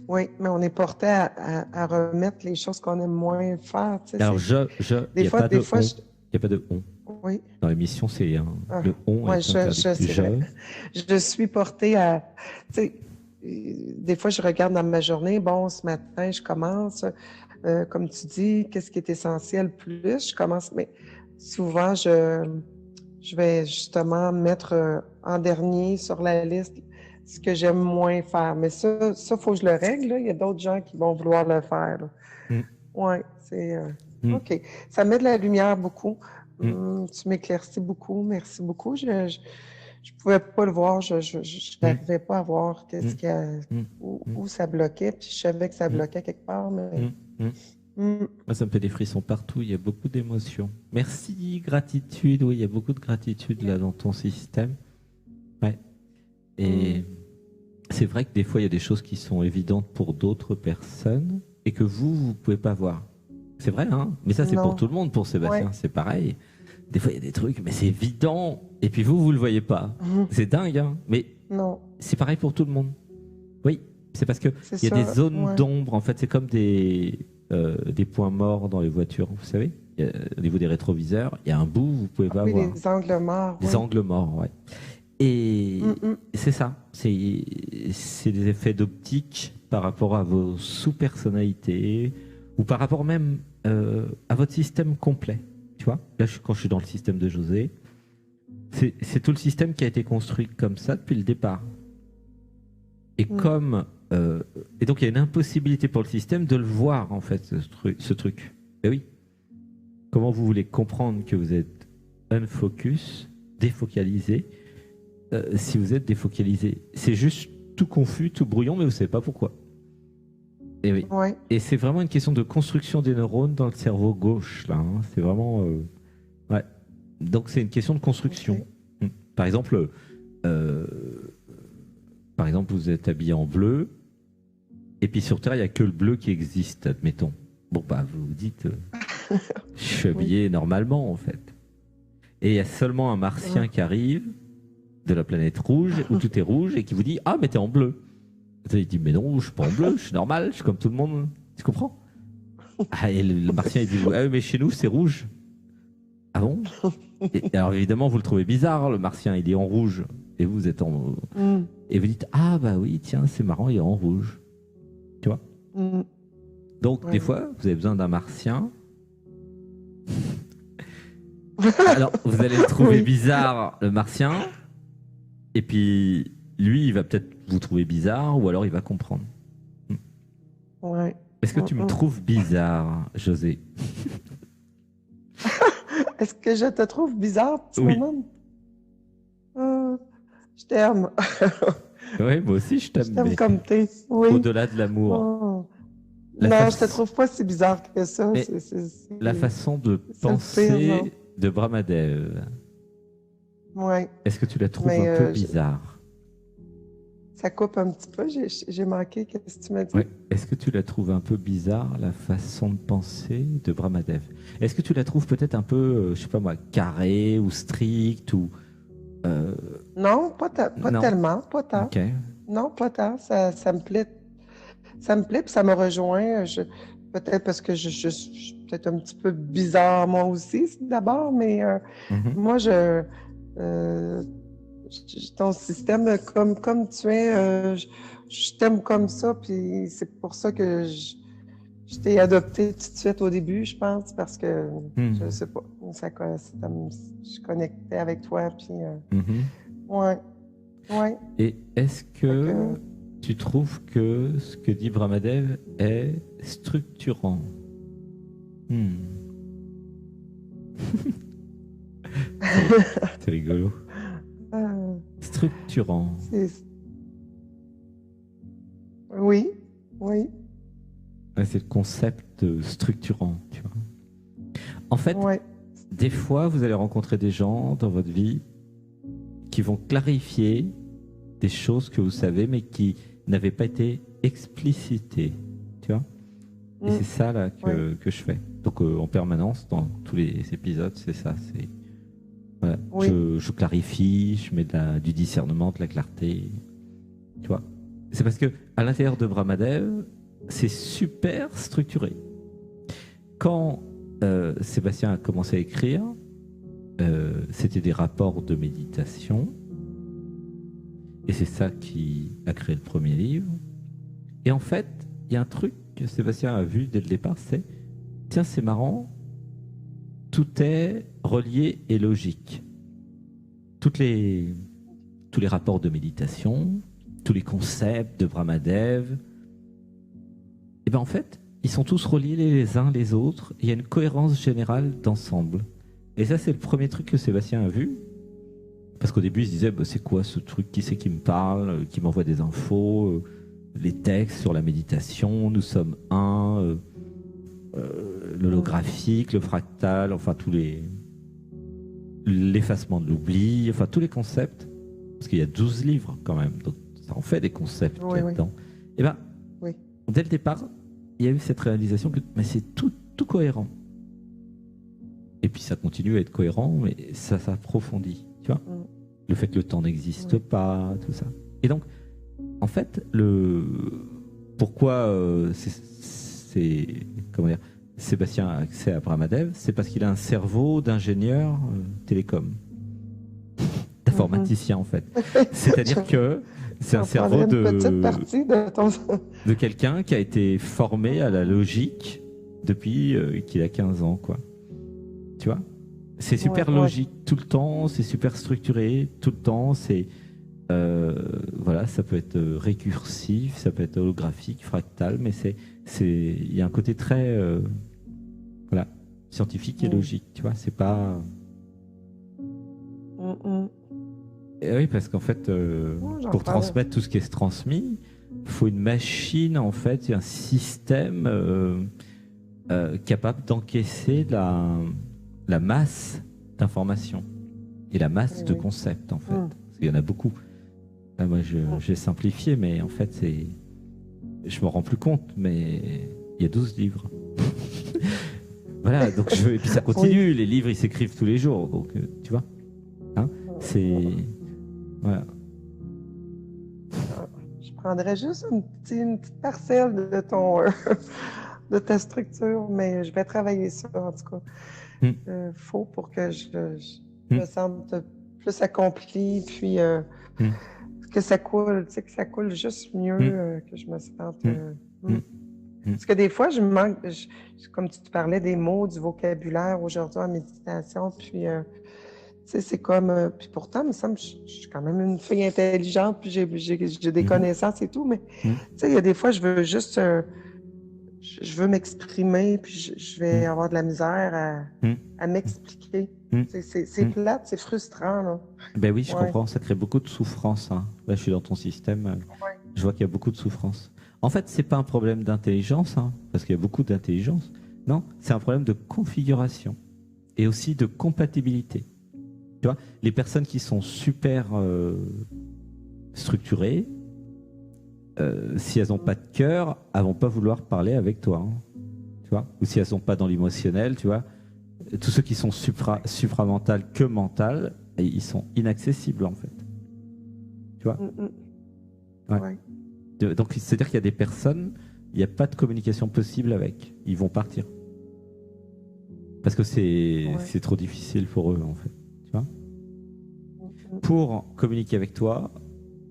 oui, mais on est porté à remettre les choses qu'on aime moins faire, tu sais, Alors, il n'y a pas des de fois, on. Il n'y a pas de on. oui, Dans l'émission, c'est ah, le on ouais, est interdit. c'est vrai. Je suis portée à, tu sais, des fois, je regarde dans ma journée, bon, ce matin, je commence, comme tu dis, qu'est-ce qui est essentiel plus, je commence, mais souvent, je vais justement mettre en dernier sur la liste ce que j'aime moins faire. Mais ça, faut que je le règle, là. Il y a d'autres gens qui vont vouloir le faire, là. Mm, Ouais, c'est, mm, OK. Ça met de la lumière beaucoup. mm, Tu m'éclaircis beaucoup. Merci beaucoup. Je pouvais pas le voir. Je mm, n'arrivais pas à voir mm, mm, mm, où ça bloquait. Puis je savais que ça mm, bloquait quelque part, mais mm, mm. hmm, Moi, ça me fait des frissons partout. Il y a beaucoup d'émotions. Merci, gratitude. Oui, il y a beaucoup de gratitude là dans ton système. Ouais. hmm, Et c'est vrai que des fois, il y a des choses qui sont évidentes pour d'autres personnes et que vous pouvez pas voir. C'est vrai, hein? Mais ça, c'est pour non. tout le monde, pour Ouais. Sébastien. C'est pareil. Des fois, il y a des trucs, mais c'est évident. Et puis vous le voyez pas. Mhm. C'est dingue, hein? Mais Non. c'est pareil pour tout le monde. Oui, c'est parce que C'est il y a des ça. zones Ouais. d'ombre. En fait, c'est comme des points morts dans les voitures. Vous savez, au niveau des rétroviseurs, il y a un bout vous pouvez Ah pas oui, voir. les angles morts. Des Oui. angles morts, ouais. Et Mm, c'est ça. C'est des effets d'optique par rapport à vos sous-personnalités ou par rapport même à votre système complet. Tu vois, là, quand je suis dans le système de José, c'est tout le système qui a été construit comme ça depuis le départ. Et mm. comme et donc il y a une impossibilité pour le système de le voir en fait ce truc. Et oui. Comment vous voulez comprendre que vous êtes unfocus, défocalisé, si vous êtes défocalisé? C'est juste tout confus, tout brouillon, mais vous savez pas pourquoi. Et oui. Ouais. Et c'est vraiment une question de construction des neurones dans le cerveau gauche là. Hein. C'est vraiment ouais. Donc c'est une question de construction. OK. Par exemple. Euh, Par exemple, vous êtes habillé en bleu, et puis sur Terre, il n'y a que le bleu qui existe, admettons. Bon, bah, vous vous dites, je suis Oui. habillé normalement, en fait. Et il y a seulement un martien Ah. qui arrive de la planète rouge, où tout est rouge, et qui vous dit, ah, mais t'es en bleu. Il dit, mais non, je suis pas en bleu, je suis normal, je suis comme tout le monde. Tu comprends? Ah, et le martien, il dit, ah, oui, mais chez nous, c'est rouge. Ah bon? Et alors, évidemment, vous le trouvez bizarre, le martien, il est en rouge, et vous êtes en. Mm, Et vous dites, ah, bah oui, tiens, c'est marrant, il est en rouge. Tu vois? mm. Donc, des Ouais. fois, vous avez besoin d'un martien. Alors, vous allez le trouver Oui. bizarre, le martien. Et puis, lui, il va peut-être vous trouver bizarre, ou alors il va comprendre. Ouais. Est-ce que tu me trouves bizarre, José? Est-ce que je te trouve bizarre, petit Oui. moment? Ah, je t'aime. Oui, moi aussi, je Je t'aime, t'aime mais comme t'es. Oui. au-delà de l'amour. Oh. La Non, je te face... trouve pas si bizarre que ça. Mais la façon de C'est le pire, non? penser de Brahmadev, Oui. est-ce que tu la trouves un Mais peu bizarre? ça coupe un petit peu. J'ai manqué. Qu'est-ce que tu m'as Oui. dit? Est-ce que tu la trouves un peu bizarre, la façon de penser de Brahmadev? Est-ce que tu la trouves peut-être un peu, je sais pas moi, carrée ou stricte ou euh, Non, pas non? tellement. Pas tant. Ok. Non, pas tant. Ça me plaît. Ça me plaît, puis ça me rejoint. Peut-être parce que je suis peut-être un petit peu bizarre moi aussi, d'abord, mais Mhm. moi, euh, ton système comme tu es, je t'aime comme ça, puis c'est pour ça que je t'ai adopté tout de suite au début, je pense, parce que je Mhm. sais pas, je connectais avec toi, puis Mhm. ouais, ouais. Et est-ce Fait que que, tu trouves que ce que dit Brahmadev est structurant? Hmm. C'est c'est rigolo. euh, Structurant. c'est, oui, oui, Ouais, c'est le concept structurant, tu vois. En fait, ouais. des fois, vous allez rencontrer des gens dans votre vie qui vont clarifier des choses que vous savez, mais qui n'avaient pas été explicitées, tu vois. Et Mm, c'est ça là ouais, que je fais. Donc en permanence, dans tous les épisodes, c'est ça. C'est voilà, oui, je clarifie, je mets du discernement, de la clarté, tu vois. C'est parce que à l'intérieur de Brahmadev, c'est super structuré. Quand Sébastien a commencé à écrire, c'était des rapports de méditation, et c'est ça qui a créé le premier livre. Et en fait, il y a un truc que Sébastien a vu dès le départ, c'est tiens, c'est marrant, tout est relié et logique. Toutes les, tous les rapports de méditation, tous les concepts de Brahmadev, et ben en fait, ils sont tous reliés les uns les autres. Il y a une cohérence générale d'ensemble. Et ça, c'est le premier truc que Sébastien a vu. Parce qu'au début, il se disait, bah, c'est quoi ce truc? Qui c'est qui me parle, qui m'envoie des infos, les textes sur la méditation, nous sommes un, mm, l'holographique, le fractal, enfin tous l'effacement de l'oubli, enfin tous les concepts. Parce qu'il y a 12 livres quand même, donc ça en fait des concepts oui, oui, là-dedans. Et ben, oui. dès le départ, il y a eu cette réalisation que mais c'est tout cohérent. Et puis ça continue à être cohérent, mais ça s'approfondit, tu vois. Mm, Le fait que le temps n'existe oui, pas, tout ça. Et donc, en fait, pourquoi comment dire, Sébastien a accès à Brahmadev, c'est parce qu'il a un cerveau d'ingénieur télécom, mhm. d'informaticien en fait. Je- C'est-à-dire que c'est un J'en cerveau prendrais une petite partie de ton... de quelqu'un qui a été formé à la logique depuis qu'il a 15 ans, quoi. Tu vois? C'est Ouais, super ouais. logique tout le temps, c'est super structuré tout le temps, voilà, ça peut être récursif, ça peut être holographique, fractal, mais il y a un côté très, voilà, scientifique et Mm, logique, tu vois, c'est pas. mm, mm. Et oui, parce qu'en fait, Ouais, j'en pour prendrais. transmettre tout ce qui est transmis, il faut une machine, en fait, un système capable d'encaisser la masse d'informations et la masse Oui, de oui. concepts, en fait. Mm, Parce qu'il y en a beaucoup. Là, moi, mm. j'ai simplifié, mais en fait, je me rends plus compte, mais il y a 12 livres. Voilà, donc et puis ça Oui. continue, les livres, ils s'écrivent tous les jours, donc tu vois, hein, c'est, voilà. Je prendrais juste une petite parcelle de ton de ta structure, mais je vais travailler ça en tout cas. Hum, Faut pour que je me hum, sente plus accomplie, puis hum, que ça coule, tu sais, que ça coule juste mieux, hum, que je me sente. hum, hum, hum, Parce que des fois, je me manque, comme tu parlais des mots, du vocabulaire aujourd'hui en méditation, puis tu sais, c'est comme, puis pourtant, il me semble, je suis quand même une fille intelligente, puis j'ai des hum, connaissances et tout, mais tu hum, sais, il y a des fois, je veux juste je veux m'exprimer, puis je vais avoir de la misère à m'expliquer. C'est plate, c'est frustrant, là. Ben oui, je Ouais. comprends, ça crée beaucoup de souffrance, hein. Là, je suis dans ton système, Ouais. je vois qu'il y a beaucoup de souffrance. En fait, c'est pas un problème d'intelligence, hein, parce qu'il y a beaucoup d'intelligence. Non, c'est un problème de configuration et aussi de compatibilité. Tu vois, les personnes qui sont super structurées, si elles n'ont pas de cœur, elles vont pas vouloir parler avec toi, hein, tu vois. Ou si elles sont pas dans l'émotionnel, tu vois. Tous ceux qui sont supramentales que mentales, ils sont inaccessibles en fait. Tu vois. Ouais. Ouais. Donc c'est-à-dire qu'il y a des personnes, il n'y a pas de communication possible avec. Ils vont partir parce que c'est trop difficile pour eux en fait. Tu vois. Pour communiquer avec toi,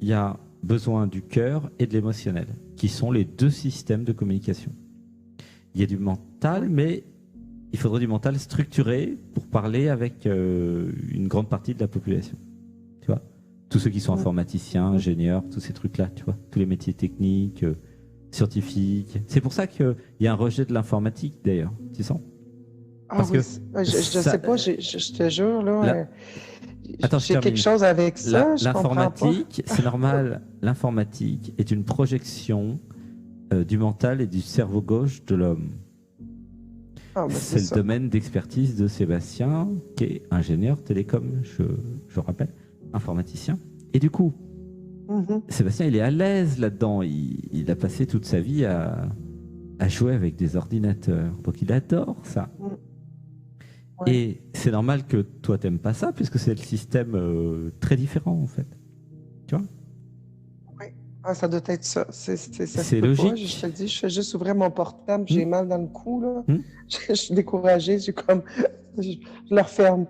il y a besoin du cœur et de l'émotionnel, qui sont les deux systèmes de communication. Il y a du mental, mais il faudrait du mental structuré pour parler avec une grande partie de la population. Tu vois, tous ceux qui sont informaticiens, ingénieurs, tous ces trucs-là, tu vois, tous les métiers techniques, scientifiques. C'est pour ça qu'il y a un rejet de l'informatique, d'ailleurs, tu sens? Parce que je sais pas, je te jure, là. Attends, j'ai quelque chose avec ça, je comprends pas. L'informatique, c'est normal. L'informatique est une projection du mental et du cerveau gauche de l'homme. C'est le domaine d'expertise de Sébastien, qui est ingénieur télécom, je rappelle, informaticien. Et du coup, Sébastien, il est à l'aise là-dedans. Il a passé toute sa vie à jouer avec des ordinateurs. Donc, il adore ça. Ouais. Et c'est normal que toi, t'aimes pas ça, puisque c'est le système très différent, en fait. Tu vois? Oui. Ah, ça doit être ça. C'est logique. Pas. Je te dis, je fais juste ouvrir mon portable, j'ai mal dans le cou, là. Je suis découragée, je le referme.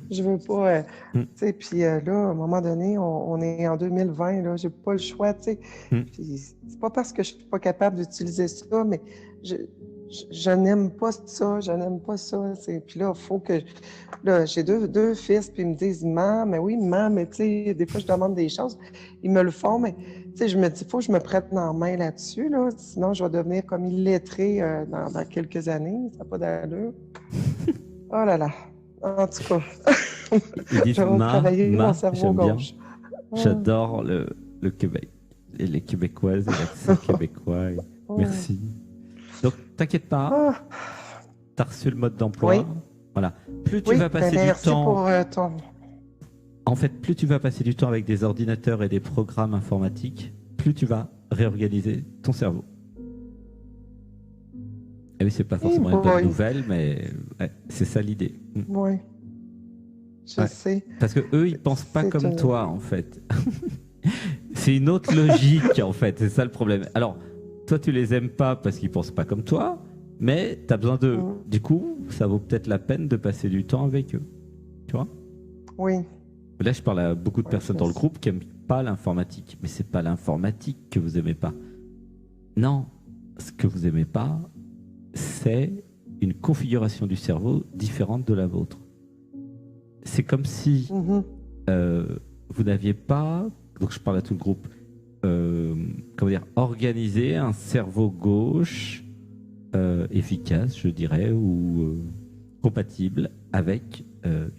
Je veux pas... tu sais, puis là, à un moment donné, on est en 2020, là, j'ai pas le choix, tu sais. C'est pas parce que je suis pas capable d'utiliser ça, mais je n'aime pas ça, je n'aime pas ça. Puis là, il faut que... Là, j'ai deux fils, puis ils me disent « Maman, mais oui, maman, mais tu sais, des fois, je demande des choses. » Ils me le font, mais tu sais, je me dis « Il faut que je me prenne en main là-dessus, là, sinon je vais devenir comme illettré dans quelques années. Ça n'a pas d'allure. » Oh là là. En tout cas, ils disent, je vais travailler mon cerveau bien. gauche. J'adore le Québec et les Québécoises et l'accent québécois. Merci. Donc, t'inquiète pas, tu as reçu le mode d'emploi. Oui. Voilà. Plus tu vas passer du temps. En fait, plus tu vas passer du temps avec des ordinateurs et des programmes informatiques, plus tu vas réorganiser ton cerveau. Et oui, c'est pas forcément une bonne nouvelle, mais ouais, c'est ça l'idée. Oui. Je sais. Parce que eux, ils pensent pas comme toi, en fait. C'est une autre logique, en fait. C'est ça le problème. Alors, toi, tu les aimes pas parce qu'ils pensent pas comme toi, mais tu as besoin d'eux. Du coup, ça vaut peut-être la peine de passer du temps avec eux. Tu vois? Oui. Là, je parle à beaucoup de personnes dans le groupe qui n'aiment pas l'informatique. Mais c'est pas l'informatique que vous aimez pas. Non, ce que vous aimez pas, c'est une configuration du cerveau différente de la vôtre. C'est comme si vous n'aviez pas, donc je parle à tout le groupe, comment dire, organisé un cerveau gauche efficace, je dirais, ou compatible avec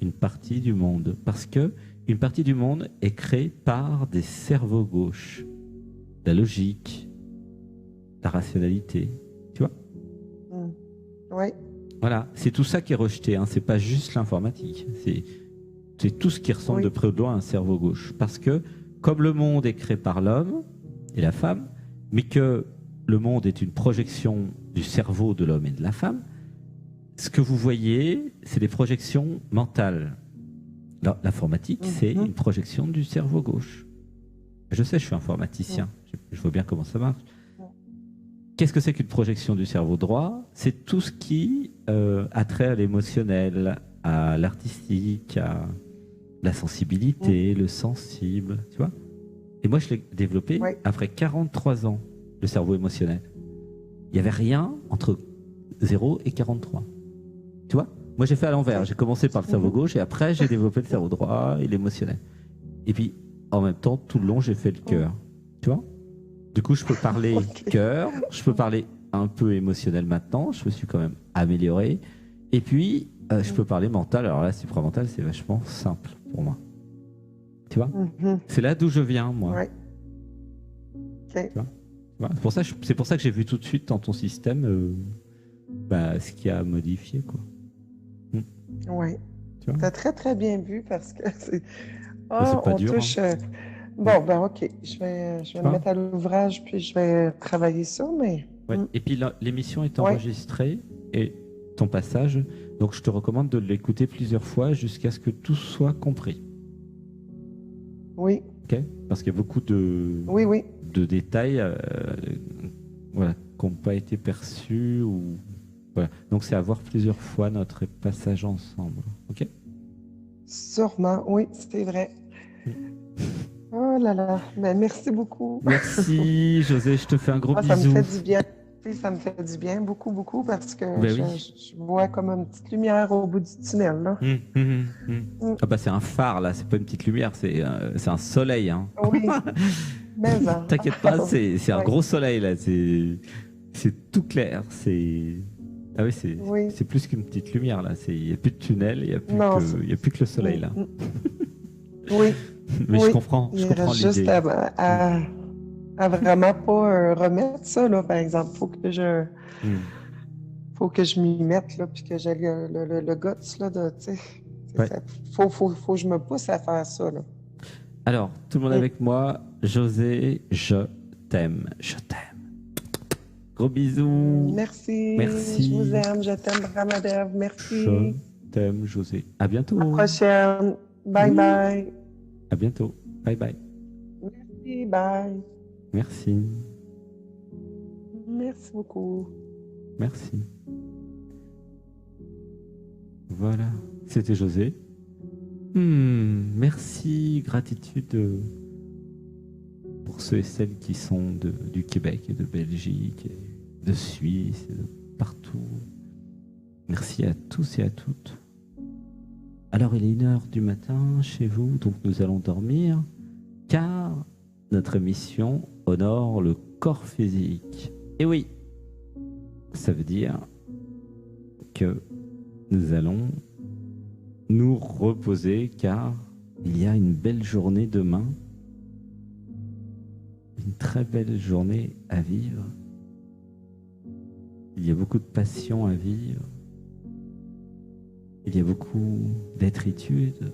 une partie du monde. Parce que une partie du monde est créée par des cerveaux gauches. La logique, la rationalité, tu vois? Oui. Voilà, c'est tout ça qui est rejeté, hein. C'est pas juste l'informatique, c'est tout ce qui ressemble de près ou de loin à un cerveau gauche. Parce que comme le monde est créé par l'homme et la femme, mais que le monde est une projection du cerveau de l'homme et de la femme, ce que vous voyez, c'est des projections mentales. L'informatique, c'est une projection du cerveau gauche. Je sais, je suis informaticien, je vois bien comment ça marche. Qu'est-ce que c'est qu'une projection du cerveau droit? C'est tout ce qui a trait à l'émotionnel, à l'artistique, à la sensibilité, le sensible, tu vois? Et moi, je l'ai développé après 43 ans, le cerveau émotionnel. Il n'y avait rien entre 0 et 43. Tu vois? Moi, j'ai fait à l'envers. J'ai commencé par le cerveau gauche et après, j'ai développé le cerveau droit et l'émotionnel. Et puis, en même temps, tout le long, j'ai fait le cœur. Tu vois? Du coup, je peux parler cœur, je peux parler un peu émotionnel maintenant. Je me suis quand même amélioré. Et puis, je peux parler mental. Alors là, supramental, c'est vachement simple pour moi. Tu vois? C'est là d'où je viens, moi. Ouais. OK. Tu vois? C'est pour ça que j'ai vu tout de suite dans ton système ce qu'il y a à modifier, quoi. Oui. Tu vois? Tu as très, très bien vu parce que c'est. C'est pas On dur, touche. hein. Bon, ben OK. Je vais me mettre à l'ouvrage puis je vais travailler ça, mais. Ouais. Et puis l'émission est Ouais. enregistrée et ton passage, donc je te recommande de l'écouter plusieurs fois jusqu'à ce que tout soit compris. Oui. Ok? Parce qu'il y a beaucoup de Oui. détails voilà, qui n'ont pas été perçus. Voilà. Donc c'est à voir plusieurs fois notre passage ensemble. Ok? Sûrement. Oui, c'est vrai. Oh là là. Ben, merci beaucoup. Merci José, je te fais un gros Ça me bisou. fait du bien. Ça me fait du bien, beaucoup, beaucoup, parce que Ben oui. je vois comme une petite lumière au bout du tunnel, là. Ah bah c'est un phare là, c'est pas une petite lumière, c'est un soleil. Hein. Oui, mais non. T'inquiète pas, c'est un Ouais. gros soleil là, c'est tout clair, ah oui, Oui. c'est plus qu'une petite lumière là, il n'y a plus de tunnel, il n'y a, Non, y a plus que le soleil là. Oui. Mais Oui. je comprends Il reste juste l'idée. à vraiment pas remettre ça, là, par exemple. Faut que je m'y mette, là, puis que j'ai le guts, là, de, tu sais. Ouais. Faut que je me pousse à faire ça, là. Alors, tout le monde avec moi, José, je t'aime, je t'aime. Gros bisous. Merci. Merci. Je vous aime, je t'aime, Ramadev. Merci. Je t'aime, José. À bientôt. À la prochaine. Bye bye. À bientôt. Bye bye. Merci, bye. Merci. Merci beaucoup. Merci. Voilà, c'était José. Merci, gratitude pour ceux et celles qui sont du Québec et de Belgique, et de Suisse, et de partout. Merci à tous et à toutes. Alors, il est 1h du matin chez vous, donc nous allons dormir, car notre émission honore le corps physique. Et oui, ça veut dire que nous allons nous reposer, car il y a une belle journée demain, une très belle journée à vivre. Il y a beaucoup de passion à vivre. Il y a beaucoup d'être-itude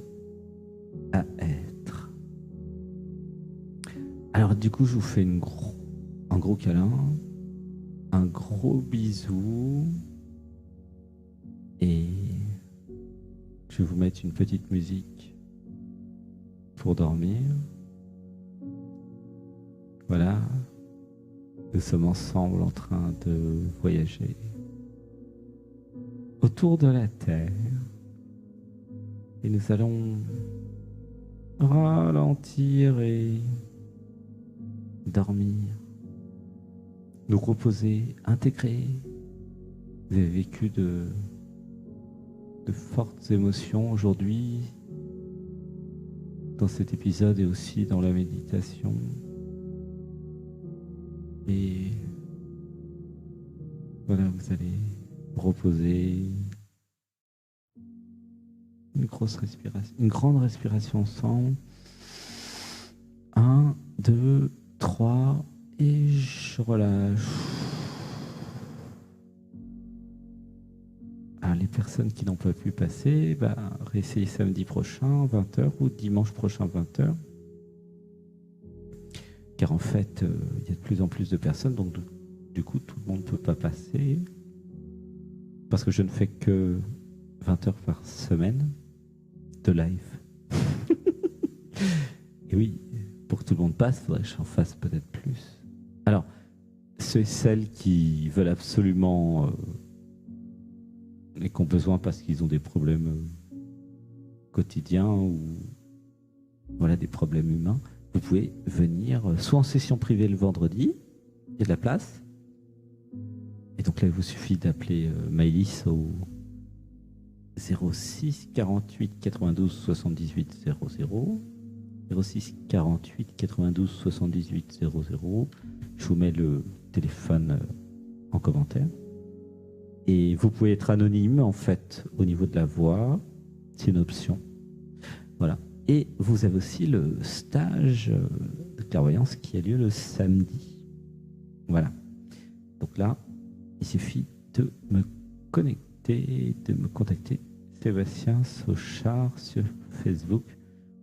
à être. Alors du coup, je vous fais un gros câlin, un gros bisou, et je vais vous mettre une petite musique pour dormir. Voilà, nous sommes ensemble en train de voyager autour de la Terre et nous allons ralentir et dormir, nous reposer, intégrer. Vous avez vécu de fortes émotions aujourd'hui dans cet épisode et aussi dans la méditation. Et voilà, vous allez reposer, une grande respiration ensemble. 1, 2, 3 et je relâche. Alors les personnes qui n'ont pas pu passer, réessayez samedi prochain 20h ou dimanche prochain 20h. Car en fait, il y a de plus en plus de personnes, donc du coup, tout le monde ne peut pas passer. Parce que je ne fais que 20 heures par semaine de live. Et oui, pour que tout le monde passe, il faudrait que j'en fasse peut-être plus. Alors, ceux et celles qui veulent absolument et qui ont besoin parce qu'ils ont des problèmes quotidiens ou voilà, des problèmes humains, vous pouvez venir soit en session privée le vendredi, il y a de la place. Et donc là, il vous suffit d'appeler Maëlys au 06 48 92 78 00. 06 48 92 78 00. Je vous mets le téléphone en commentaire. Et vous pouvez être anonyme, en fait, au niveau de la voix. C'est une option. Voilà. Et vous avez aussi le stage de clairvoyance qui a lieu le samedi. Voilà. Donc là, il suffit de me connecter, de me contacter, Sébastien Sochard sur Facebook,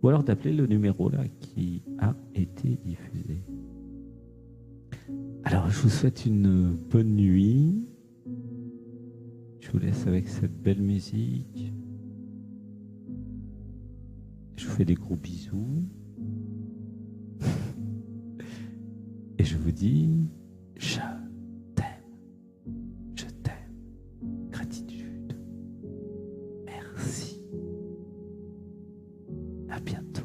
ou alors d'appeler le numéro là qui a été diffusé. Alors, je vous souhaite une bonne nuit. Je vous laisse avec cette belle musique. Je vous fais des gros bisous. Et je vous dis, je t'aime, gratitude, merci, à bientôt.